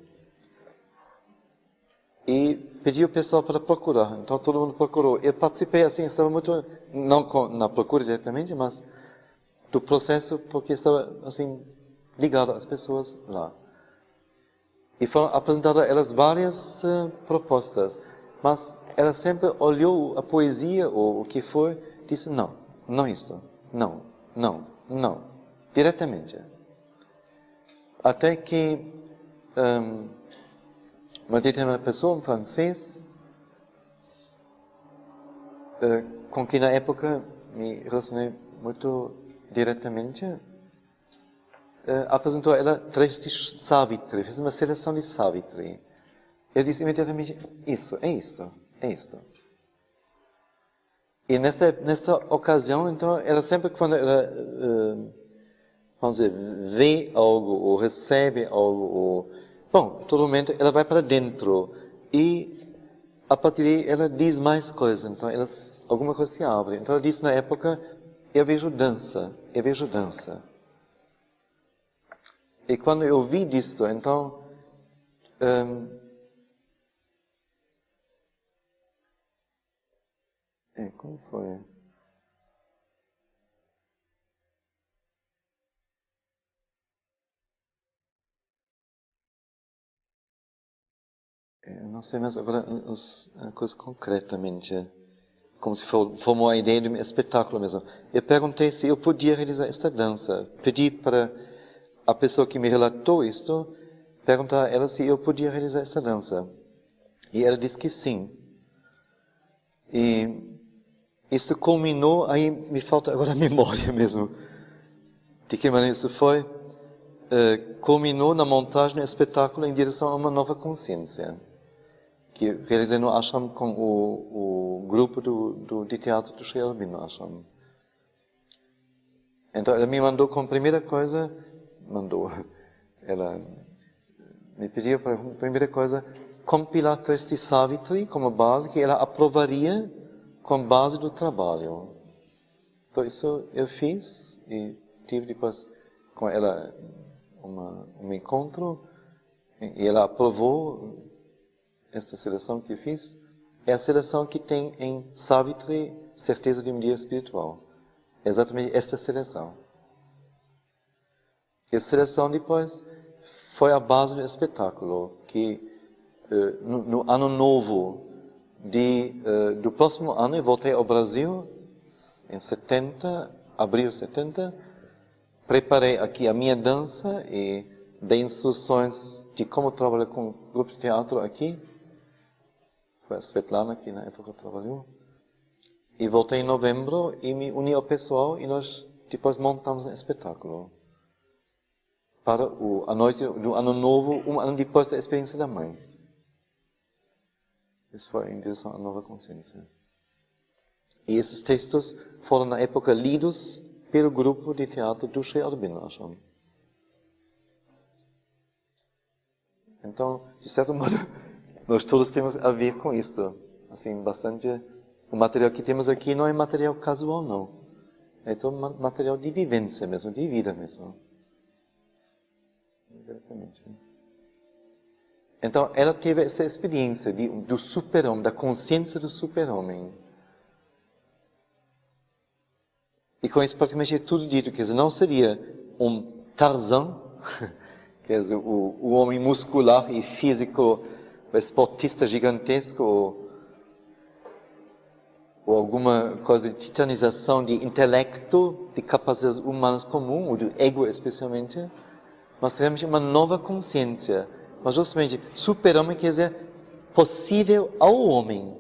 E pedi ao pessoal para procurar. Então todo mundo procurou. Eu participei assim, estava muito, não na procura diretamente, mas do processo, porque estava assim, ligado às pessoas lá. E foram apresentadas a elas várias propostas. Mas ela sempre olhou a poesia, ou o que for, disse, não isto, não, diretamente. Até que uma determinada pessoa, um francês, com quem na época me relacionei muito diretamente, apresentou a ela trechos de Savitri, fez uma seleção de Savitri. Eu disse imediatamente, é isto. E nesta ocasião, então, ela sempre, quando ela, vamos dizer, vê algo, ou recebe algo, todo momento ela vai para dentro. E, a partir daí, ela diz mais coisas. Então, ela alguma coisa se abre. Então ela disse na época, eu vejo dança. E quando eu vi disto, então, como foi? Eu não sei mais agora a coisa concretamente, como se formou a ideia de um espetáculo mesmo. Eu perguntei se eu podia realizar esta dança. Pedi para a pessoa que me relatou isto, perguntar a ela se eu podia realizar esta dança. E ela disse que sim. E isto culminou, aí me falta agora a memória mesmo. De que maneira isso foi? Culminou na montagem do espetáculo em direção a uma nova consciência. Que realizei no ashram com o grupo de teatro do Sri Aurobindo Ashram. Então ela me mandou como primeira coisa, ela me pediu para primeira coisa, compilar texto de Savitri como base, que ela aprovaria com base do trabalho. Então isso eu fiz e tive depois com ela um encontro e ela aprovou esta seleção que eu fiz. É a seleção que tem em Savitri certeza de um dia espiritual. É exatamente esta seleção. E a seleção depois foi a base do espetáculo, que no ano novo do próximo ano eu voltei ao Brasil, em 70, abril de 70, preparei aqui a minha dança e dei instruções de como trabalhar com o grupo de teatro aqui. Foi a Svetlana que na época trabalhou. E voltei em novembro e me uni ao pessoal e nós depois montamos um espetáculo. Para a noite do ano novo, um ano depois da experiência da mãe. Isso foi em direção à nova consciência. E esses textos foram na época lidos pelo grupo de teatro do Sri Aurobindo Ashram. Então, de certo modo, nós todos temos a ver com isto. Assim, bastante. O material que temos aqui não é material casual, não. É todo material de vivência mesmo, de vida mesmo. Exatamente. Então, ela teve essa experiência do super-homem, da consciência do super-homem. E com isso praticamente é tudo dito. Quer dizer, não seria um Tarzan, quer dizer, o homem muscular e físico, o esportista gigantesco, ou alguma coisa de titanização de intelecto, de capacidades humanas comuns, ou do ego especialmente. Nós teremos uma nova consciência. Mas justamente, super-homem quer dizer possível ao homem.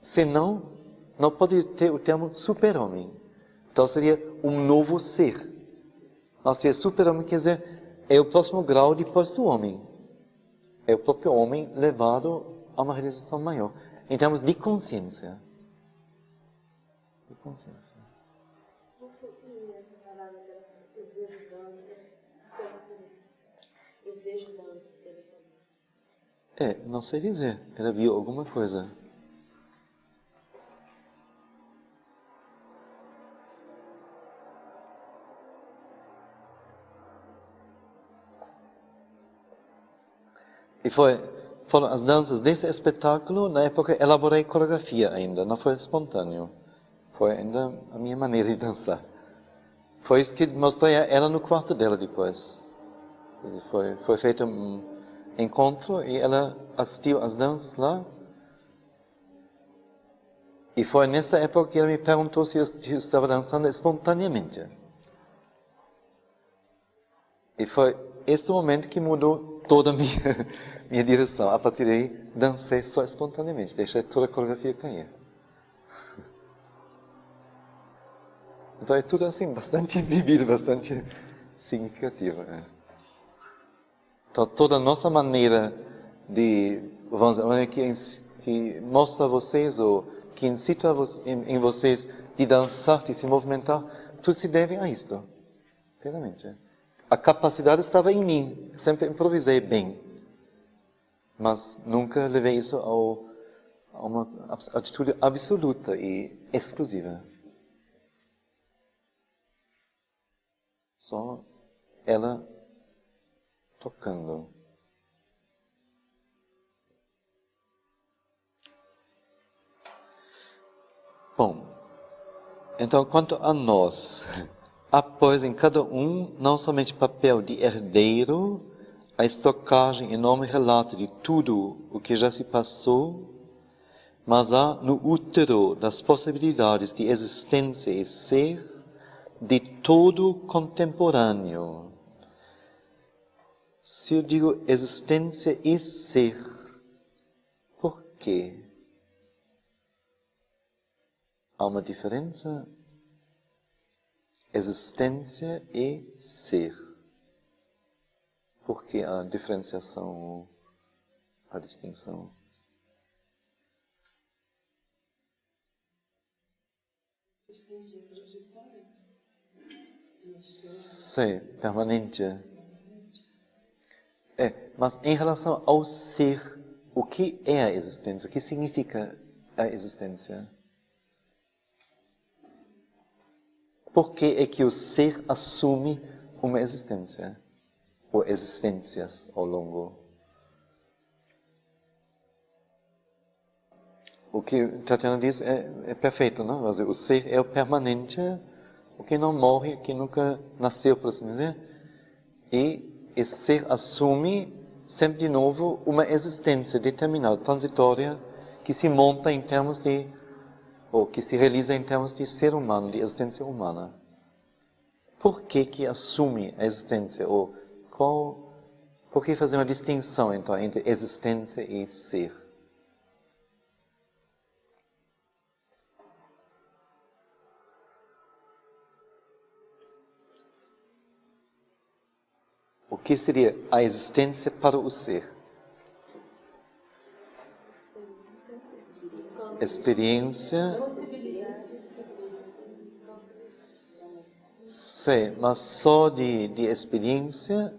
Senão, não pode ter o termo super-homem. Então seria um novo ser. Mas ser super-homem quer dizer, é o próximo grau depois do homem. É o próprio homem levado a uma realização maior. Em termos de consciência. De consciência. Não sei dizer. Ela viu alguma coisa. E foram as danças desse espetáculo, na época elaborei coreografia ainda, não foi espontâneo. Foi ainda a minha maneira de dançar. Foi isso que mostrei a ela no quarto dela depois. Foi feito um encontro e ela assistiu às danças lá. E foi nesta época que ela me perguntou se eu estava dançando espontaneamente. E foi este momento que mudou toda a minha direção. A partir daí, dancei só espontaneamente, deixei toda a coreografia cair. Então é tudo assim, bastante vivido, bastante significativo. Então toda a nossa maneira de, vamos dizer, a maneira que mostra a vocês, ou que incita em vocês de dançar, de se movimentar, tudo se deve a isto. Realmente. A capacidade estava em mim, sempre improvisei bem. Mas nunca levei isso uma atitude absoluta e exclusiva. Só ela tocando. Bom, então quanto a nós, há pois em cada um não somente papel de herdeiro, a estocagem enorme relato de tudo o que já se passou, mas há no útero das possibilidades de existência e ser de todo contemporâneo. Se eu digo existência e ser, por quê? Há uma diferença? Existência e ser. Por que a diferenciação, a distinção? Sim, permanente. Mas em relação ao ser, o que é a existência? O que significa a existência? Por que é que o ser assume uma existência? Ou existências ao longo? O que Tatiana diz é perfeito, não? Mas o ser é o permanente, o que não morre, o que nunca nasceu, por assim dizer. E esse ser assume sempre de novo uma existência determinada, transitória, que se monta em termos de, ou que se realiza em termos de ser humano, de existência humana. Por que assume a existência? Ou por que fazer uma distinção então entre existência e ser? O que seria a existência para o ser? Experiência. Sei, mas só de experiência.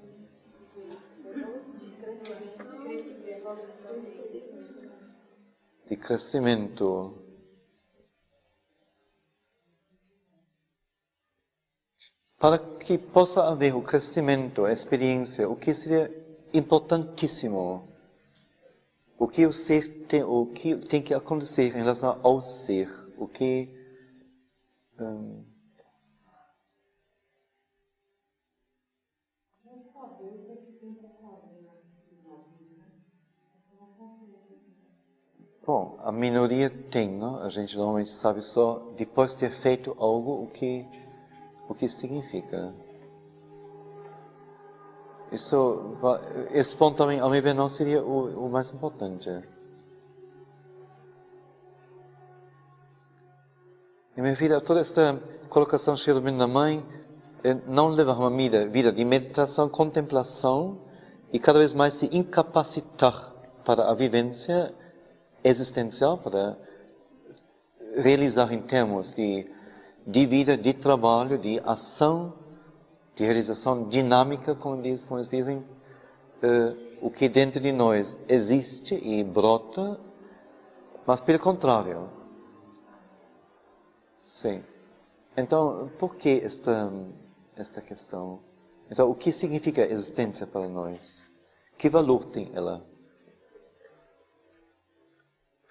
De crescimento. Para que possa haver o crescimento, a experiência, o que seria importantíssimo, o que o ser tem, o que tem que acontecer em relação ao ser, o que bom, a minoria tem, não? A gente normalmente sabe só depois de ter feito algo o que significa. Isso, esse ponto também, ao meu ver, não seria o mais importante. Em minha vida, toda esta colocação cheia na mãe não leva a uma vida de meditação, contemplação e cada vez mais se incapacitar para a vivência existencial, para realizar em termos de vida, de trabalho, de ação, de realização dinâmica, como eles dizem, o que dentro de nós existe e brota, mas pelo contrário. Sim. Então, por que esta questão? Então, o que significa existência para nós? Que valor tem ela?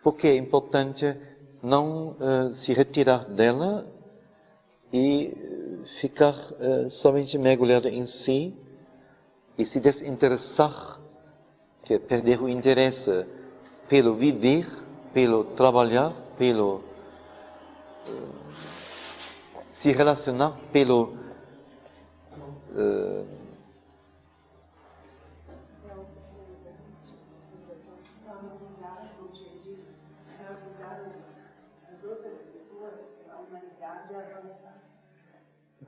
Por que é importante não se retirar dela e ficar somente mergulhado em si e se desinteressar, que é perder o interesse pelo viver, pelo trabalhar, pelo se relacionar, pelo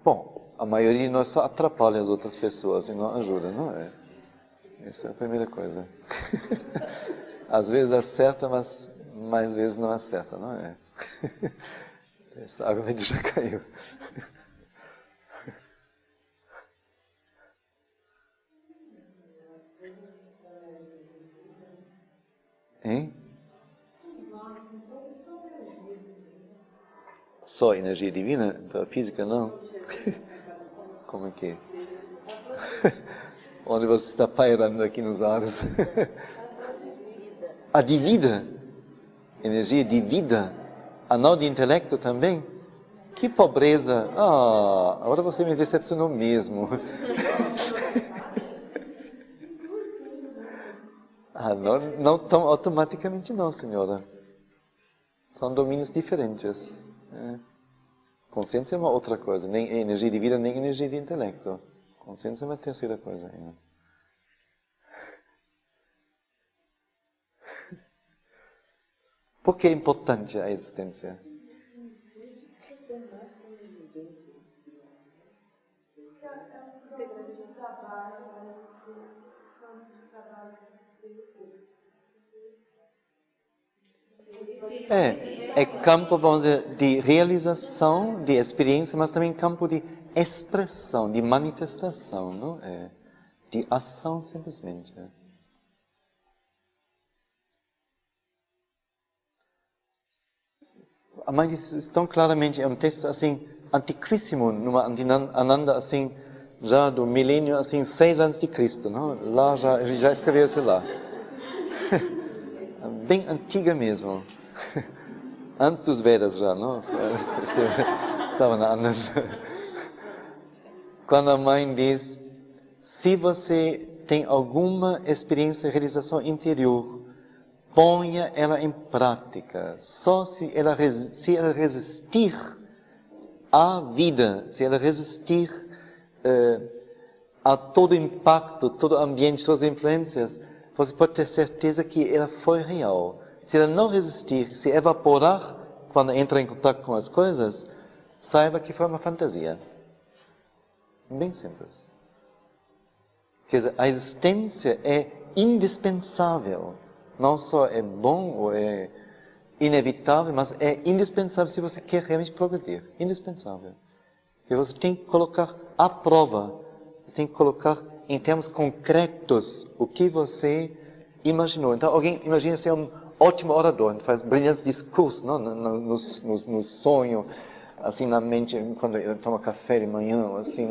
bom, a maioria de nós só atrapalha as outras pessoas e não ajuda, não é? Essa é a primeira coisa. Às vezes acerta, mas mais vezes não acerta, não é? Esse argumento já caiu. Hein? só energia divina, para a física não. Como é que é? Onde você está pairando aqui nos ares? A de vida. Energia de vida. A não de intelecto também. Que pobreza. Agora você me decepcionou mesmo. Não tão automaticamente não, senhora. São domínios diferentes. Consciência é uma outra coisa. Nem energia de vida, nem energia de intelecto. Consciência é uma terceira coisa ainda. Por que é importante a existência? É campo, vamos dizer, de realização, de experiência, mas também campo de expressão, de manifestação, não é? De ação, simplesmente. A mãe diz tão claramente, é um texto assim, antiquíssimo, numa Ananda assim, já do milênio, assim, 6 antes de Cristo, não? Lá já escreveu-se lá. Bem antiga mesmo. Antes dos Vedas já, não? Estava na Ananda. Quando a mãe diz, se você tem alguma experiência de realização interior, ponha ela em prática. Só se ela resistir à vida, se ela resistir a todo impacto, todo ambiente, todas as influências, você pode ter certeza que ela foi real. Se ela não resistir, se evaporar quando entra em contato com as coisas, saiba que foi uma fantasia. Bem simples. Quer dizer, a existência é indispensável. Não só é bom ou é inevitável, mas é indispensável se você quer realmente progredir. Indispensável. Porque você tem que colocar à prova, você tem que colocar em termos concretos o que você imaginou. Então, alguém imagina ser um ótimo orador, faz brilhantes discursos, não? No sonho, assim, na mente, quando ele toma café de manhã, assim,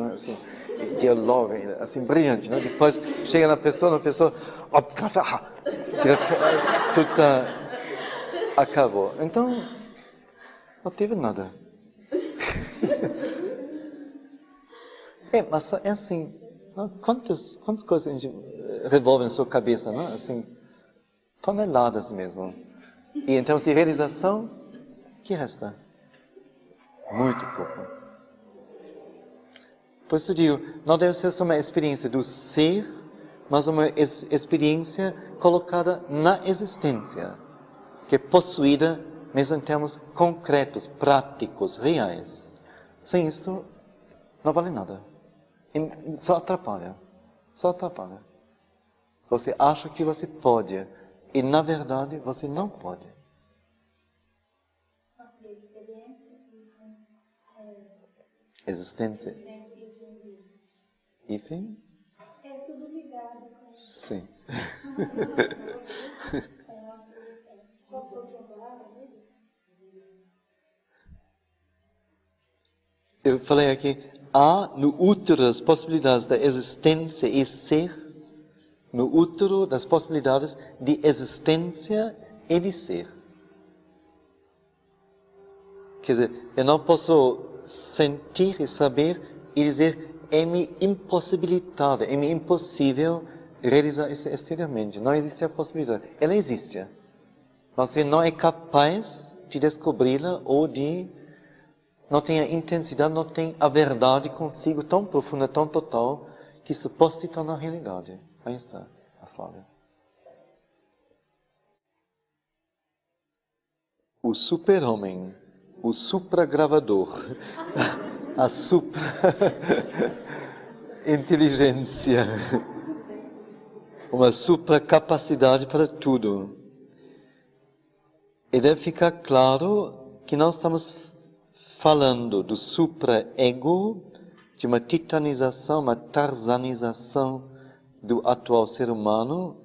dialoga, assim, brilhante, não? Depois chega na pessoa, tudo acabou. Então, não teve nada. Mas é assim, quantas coisas a gente revolve na sua cabeça, não? Assim, toneladas mesmo. E em termos de realização, o que resta? Muito pouco. Por isso eu digo, não deve ser só uma experiência do ser, mas uma experiência colocada na existência, que é possuída mesmo em termos concretos, práticos, reais. Sem isto, não vale nada. Só atrapalha. Só atrapalha. Você acha que você pode, e na verdade você não pode. Existência. E fim? É tudo ligado com... Sim. Eu falei aqui, há no útero das possibilidades da existência e ser, no útero das possibilidades de existência e de ser. Quer dizer, eu não posso sentir e saber e dizer é-me impossibilitado, é-me impossível realizar isso exteriormente. Não existe a possibilidade. Ela existe. Mas você não é capaz de descobri-la ou de... não tem a intensidade, não tem a verdade consigo tão profunda, tão total, que isso possa se tornar realidade. Aí está a Flávia. O super-homem, o supragravador, a supra-inteligência, uma supra-capacidade para tudo. E deve ficar claro que nós estamos falando do supra-ego, de uma titanização, uma tarzanização do atual ser humano,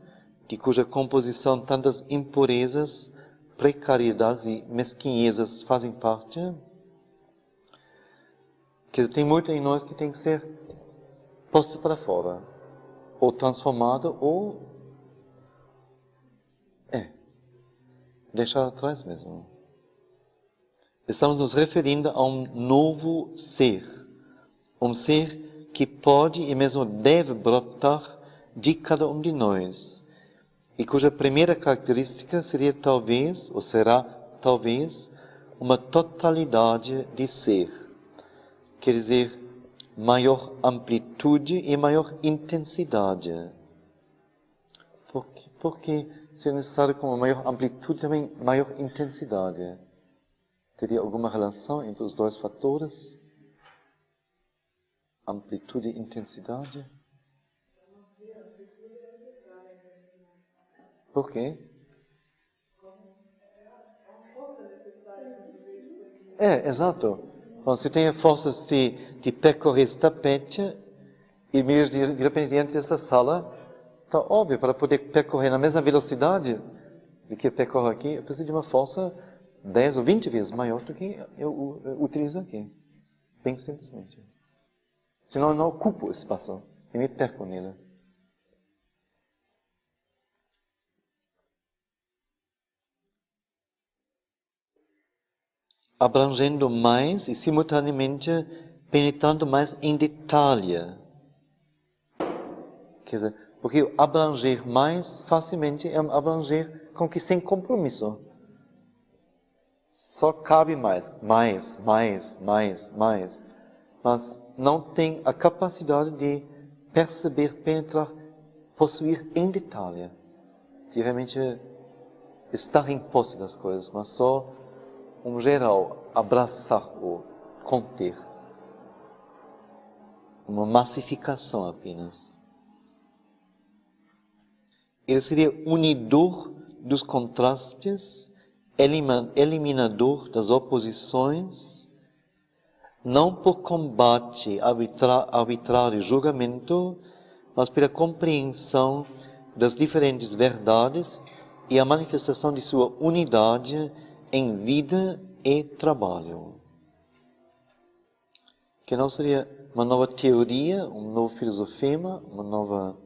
de cuja composição tantas impurezas, precariedades e mesquinhezas fazem parte. Quer dizer, tem muito em nós que tem que ser posto para fora, ou transformado, ou deixar atrás mesmo. Estamos nos referindo a um novo ser que pode e mesmo deve brotar de cada um de nós, e cuja primeira característica seria talvez, ou será talvez, uma totalidade de ser, quer dizer, maior amplitude e maior intensidade. Porque se é necessário com uma maior amplitude, também maior intensidade. Teria alguma relação entre os dois fatores? Amplitude e intensidade? Por quê? Exato. Você tem a força de percorrer esse tapete e de repente diante dessa sala, está óbvio, para poder percorrer na mesma velocidade do que eu percorro aqui, eu preciso de uma força 10 ou 20 vezes maior do que eu utilizo aqui. Bem simplesmente. Senão eu não ocupo o espaço e me perco nele. Abrangendo mais e simultaneamente penetrando mais em detalhe. Quer dizer, porque abranger mais facilmente é abranger com que sem compromisso. Só cabe mais. Mas não tem a capacidade de perceber, penetrar, possuir em detalhe. De realmente estar em posse das coisas, mas só um geral, abraçar ou conter. Uma massificação apenas. Ele seria unidor dos contrastes, eliminador das oposições, não por combate arbitrário e julgamento, mas pela compreensão das diferentes verdades e a manifestação de sua unidade em vida e trabalho. Que não seria uma nova teoria, um novo filosofema, uma nova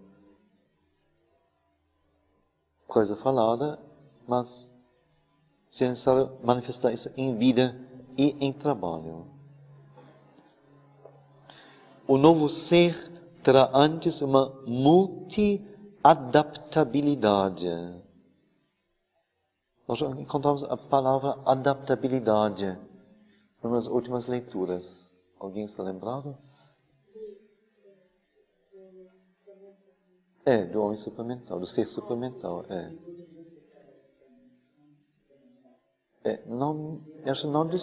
coisa falada, mas se é necessário manifestar isso em vida e em trabalho. O novo ser terá antes uma multi-adaptabilidade. Nós encontramos a palavra adaptabilidade nas últimas leituras. Alguém está lembrado? Do homem supramental, do ser supramental. Não, acho não da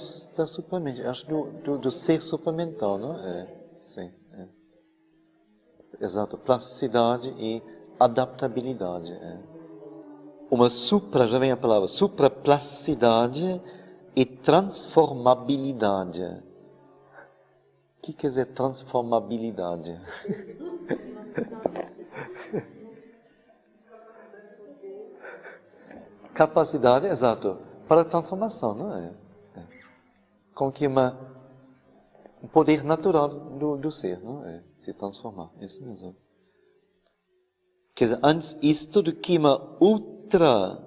supramente, acho do ser supramental, não é? Sim. Exato, plasticidade e adaptabilidade. Uma já vem a palavra, supraplasticidade e transformabilidade. O que quer dizer transformabilidade? Capacidade, exato, para a transformação, não é? Com que um poder natural do ser, não é? Se transformar, isso mesmo. Quer dizer, antes isto do que uma ultra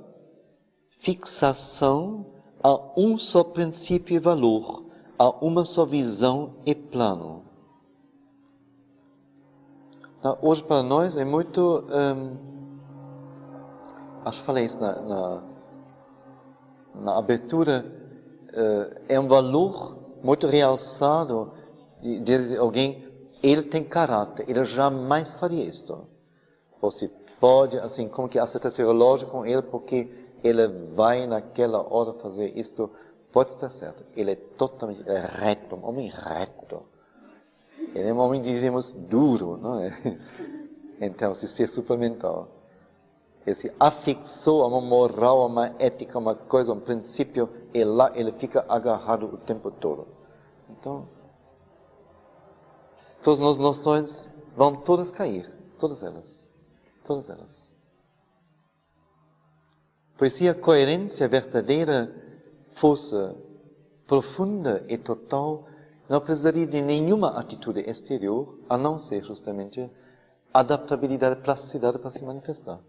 fixação a um só princípio e valor, a uma só visão e plano. Então, hoje para nós é muito, acho que falei isso na abertura, é um valor muito realçado de dizer alguém, ele tem caráter, ele jamais faria isto. Você pode, assim, como que acertar seu relógio com ele, porque ele vai naquela hora fazer isto, pode estar certo. Ele é totalmente reto, um homem reto. Ele é um homem, diríamos, duro, não é? Então, se ser supramental. Ele se afixou a uma moral, a uma ética, uma coisa, um princípio, e lá ele fica agarrado o tempo todo. Então, todas as noções vão todas cair, todas elas. Todas elas. Pois se a coerência verdadeira fosse profunda e total, não precisaria de nenhuma atitude exterior, a não ser justamente adaptabilidade e plasticidade para se manifestar.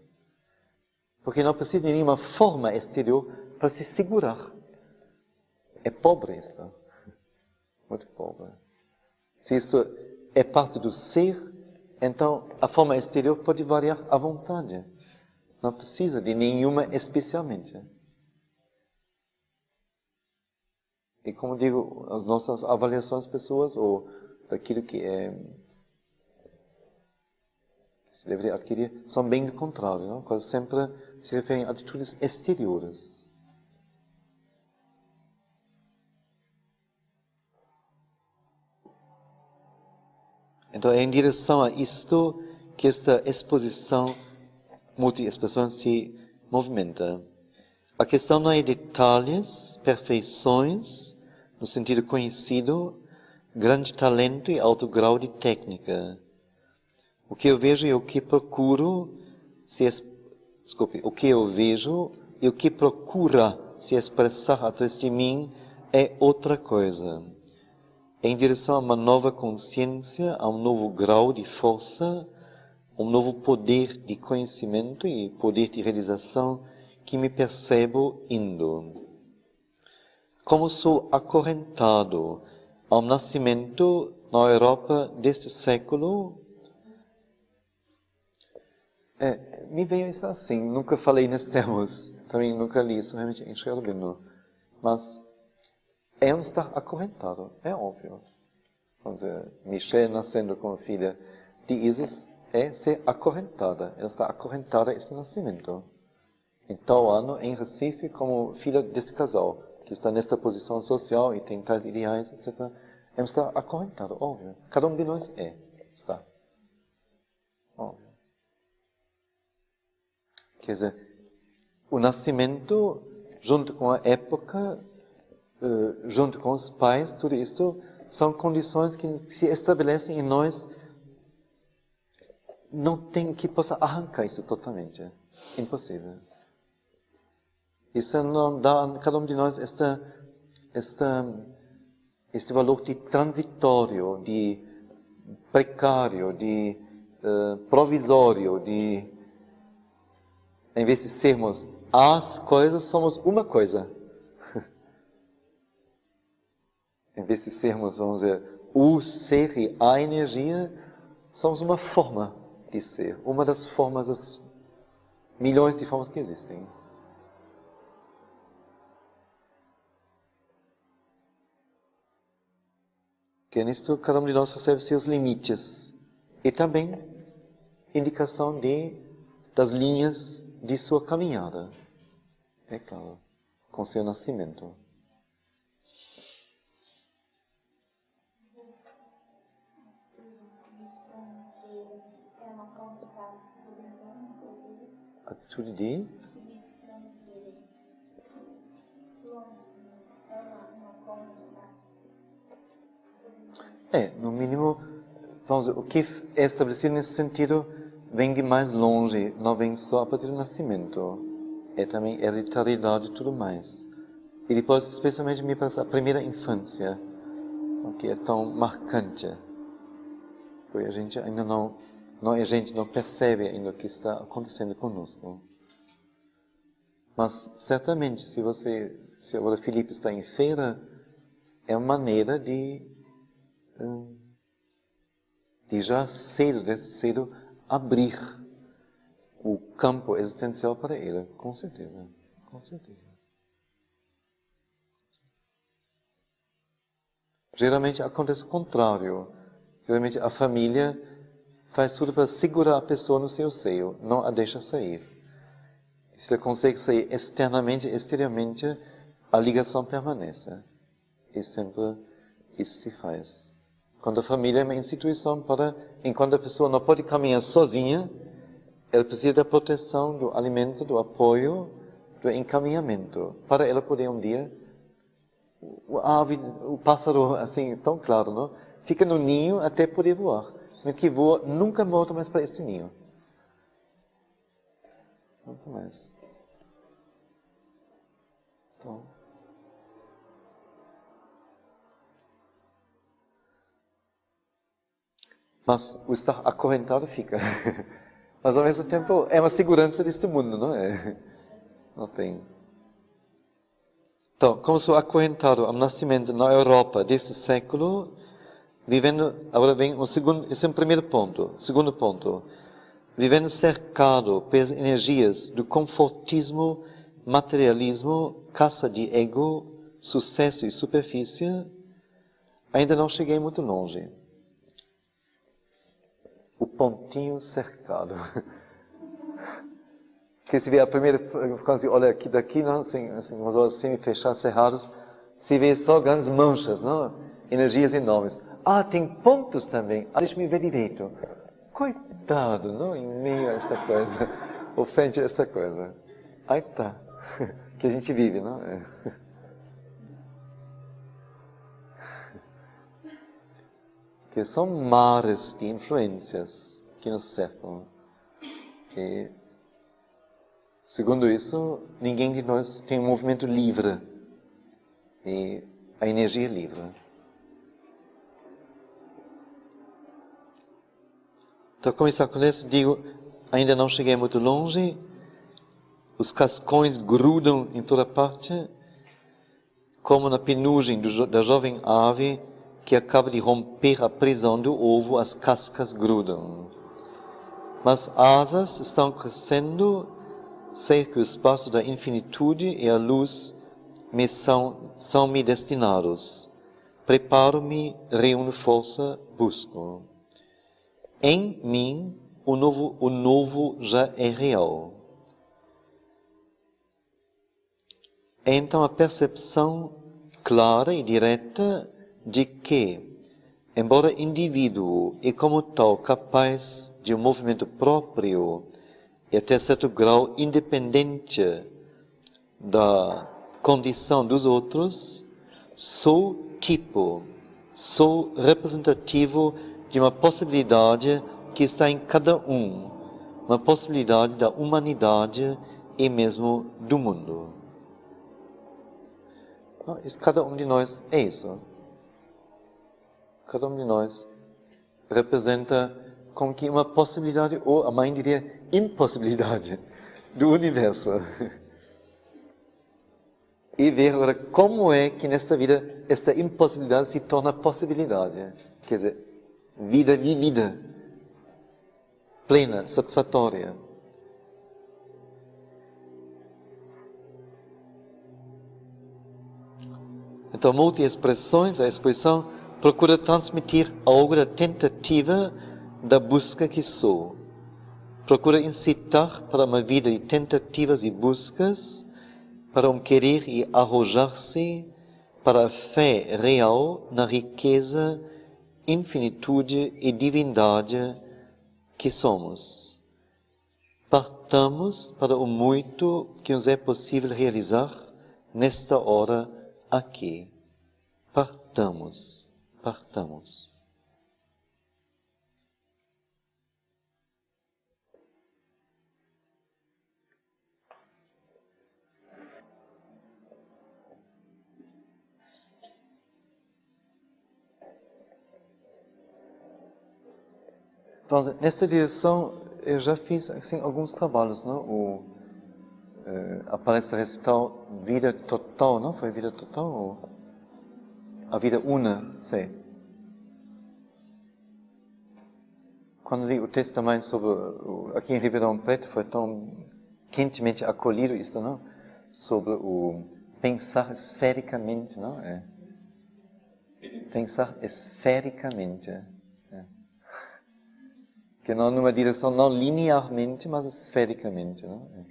Porque não precisa de nenhuma forma exterior para se segurar. É pobre isto. Muito pobre. Se isso é parte do ser, então a forma exterior pode variar à vontade. Não precisa de nenhuma especialmente. E como digo, as nossas avaliações pessoas, ou daquilo que se deveria adquirir, são bem do contrário, não? Quase sempre se referem a atitudes exteriores. Então é em direção a isto que esta exposição, multi-expressão, se movimenta. A questão não é detalhes, perfeições, no sentido conhecido, grande talento e alto grau de técnica. O que eu vejo e o que procuro o que eu vejo e o que procura se expressar através de mim é outra coisa. É em direção a uma nova consciência, a um novo grau de força, um novo poder de conhecimento e poder de realização que me percebo indo. Como sou acorrentado ao nascimento na Europa deste século, me veio isso assim, nunca falei nesses termos, também nunca li isso realmente em Sri Aurobindo, mas é um estar acorrentado, é óbvio. Vamos dizer, Michelle nascendo como filha de Isis é ser acorrentada, ela está acorrentada a este nascimento. Em tal ano, em Recife, como filha deste casal, que está nesta posição social e tem tais ideais, etc., ela está acorrentada, óbvio. Cada um de nós está. Óbvio. Quer dizer, o nascimento, junto com a época, junto com os pais, tudo isto são condições que se estabelecem em nós. Não tem que possa arrancar isso totalmente. Impossível. Isso não dá a cada um de nós este valor de transitório, de precário, de provisório, de em vez de sermos as coisas, somos uma coisa. Em vez de sermos, vamos dizer, o ser e a energia, somos uma forma de ser. Uma das formas, das milhões de formas que existem. Que nisto cada um de nós recebe seus limites. E também indicação das linhas de sua caminhada. É claro, com seu nascimento. Atitude de? No mínimo, vamos dizer, o que é estabelecido nesse sentido vem de mais longe, não vem só a partir do nascimento. É também hereditariedade e tudo mais. E depois, especialmente, me parece a primeira infância, que é tão marcante. Porque a gente ainda não percebe ainda o que está acontecendo conosco. Mas, certamente, se agora Felipe está em feira, é uma maneira de já cedo, abrir o campo existencial para ele, com certeza, com certeza. Geralmente acontece o contrário. Geralmente a família faz tudo para segurar a pessoa no seu seio, não a deixa sair. Se ela consegue sair externamente, exteriormente, a ligação permanece. E sempre isso se faz. Quando a família é uma instituição enquanto a pessoa não pode caminhar sozinha, ela precisa da proteção, do alimento, do apoio, do encaminhamento, para ela poder um dia, o pássaro, assim, tão claro, não? Fica no ninho até poder voar. Mas que voa, nunca volta mais para este ninho. Nunca mais. Então, Mas o estar acorrentado fica. Mas ao mesmo tempo é uma segurança deste mundo, não é? Não tem. Então, como sou acorrentado ao nascimento na Europa deste século, vivendo, agora vem o segundo, esse é o primeiro ponto. Segundo ponto, vivendo cercado pelas energias do confortismo, materialismo, caça de ego, sucesso e superfície, ainda não cheguei muito longe. O pontinho cercado. Que se vê a primeira, quando se olha aqui daqui, não? Assim, os olhos semi-fechados, cerrados, se vê só grandes manchas, não? Energias enormes. Ah, tem pontos também. Ah, deixa-me ver direito. Coitado, não? Em meio a esta coisa. Ofende esta coisa. Aí está. Que a gente vive, não? Que são mares de influências que nos cercam. E, segundo isso, ninguém de nós tem um movimento livre. E a energia é livre. Então, começar com isso, digo, ainda não cheguei muito longe, os cascões grudam em toda parte, como na penugem da jovem ave que acaba de romper a prisão do ovo, as cascas grudam. Mas asas estão crescendo, sei que o espaço da infinitude e a luz são-me destinados. Preparo-me, reúno força, busco. Em mim, o novo já é real. Então, a percepção clara e direta de que, embora indivíduo e como tal capaz de um movimento próprio e até certo grau independente da condição dos outros, sou representativo de uma possibilidade que está em cada um, uma possibilidade da humanidade e mesmo do mundo. Cada um de nós é isso. Cada um de nós representa como que uma possibilidade, ou a mãe diria impossibilidade, do universo. E ver agora como é que nesta vida esta impossibilidade se torna possibilidade. Quer dizer, vida vivida, plena, satisfatória. Então, multi-expressões, a expressão procura transmitir algo da tentativa da busca que sou. Procura incitar para uma vida de tentativas e buscas, para um querer e arrojar-se, para a fé real na riqueza, infinitude e divindade que somos. Partamos para o muito que nos é possível realizar nesta hora aqui. Partamos. Então, nessa direção, eu já fiz assim, alguns trabalhos, não? A palestra recital Vida Total, não? Foi Vida Total? Ou a Vida Una, sei. Quando li o texto também sobre, aqui em Ribeirão Preto, foi tão quentemente acolhido isso, não? Sobre o pensar esfericamente, não? Pensar esfericamente. Que não numa direção não linearmente, mas esfericamente, não?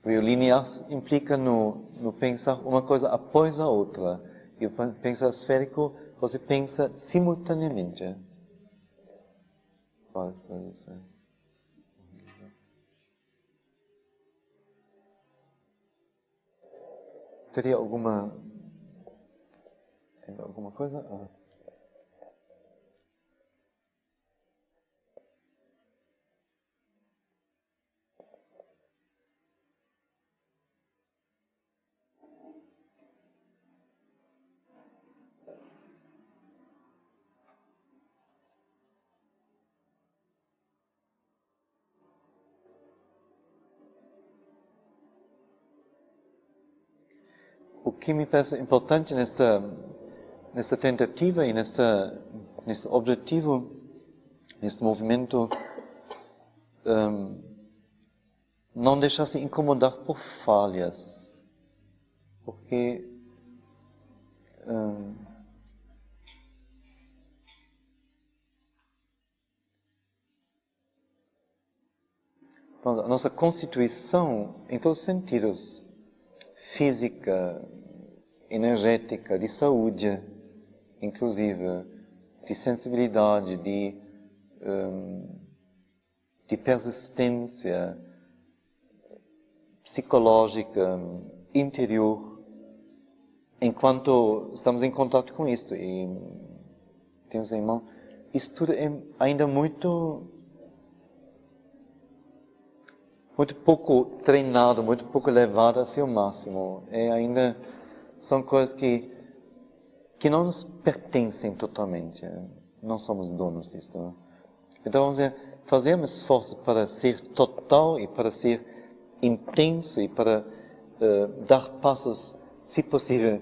E o linear implica no pensar uma coisa após a outra. E o pensar esférico, você pensa simultaneamente. Teria alguma coisa? que me parece importante nesta tentativa e neste objetivo, neste movimento, não deixar-se incomodar por falhas, porque a nossa constituição, em todos os sentidos, física, energética, de saúde, inclusive, de sensibilidade, de persistência psicológica, interior, enquanto estamos em contato com isto. E, temos em mão, isso tudo é ainda muito pouco treinado, muito pouco levado a seu máximo. São coisas que não nos pertencem totalmente. Não somos donos disso. Então, vamos dizer, fazer um esforço para ser total e para ser intenso e para dar passos, se possível,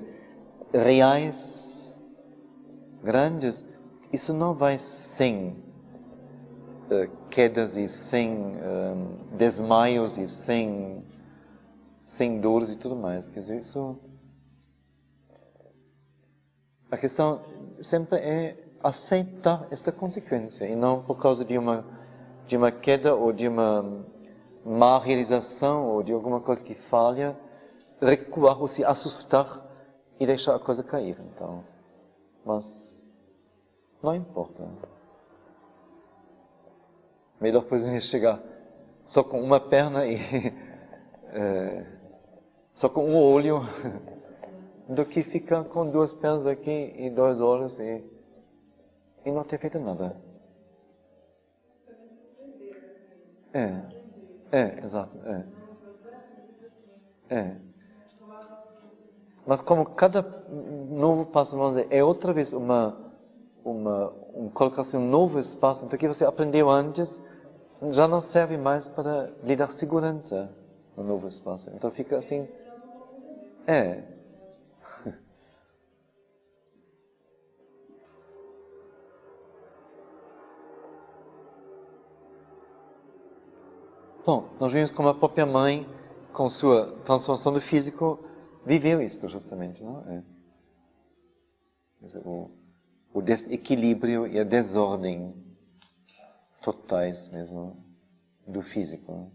reais, grandes, isso não vai sem quedas e sem desmaios e sem dores e tudo mais. Quer dizer, a questão sempre é aceitar esta consequência e não por causa de uma queda ou de uma má realização ou de alguma coisa que falha, recuar ou se assustar e deixar a coisa cair. Então, mas não importa. Melhor, por exemplo, chegar só com uma perna e só com um olho do que ficar com duas pernas aqui e dois olhos e não ter feito nada. Exato. Mas como cada novo passo, vamos dizer, é outra vez uma colocação, um novo espaço, então o que você aprendeu antes já não serve mais para lhe dar segurança no novo espaço. Então fica assim. Bom, nós vimos como a própria mãe, com sua transformação do físico, viveu isto justamente, não é? O desequilíbrio e a desordem totais mesmo do físico.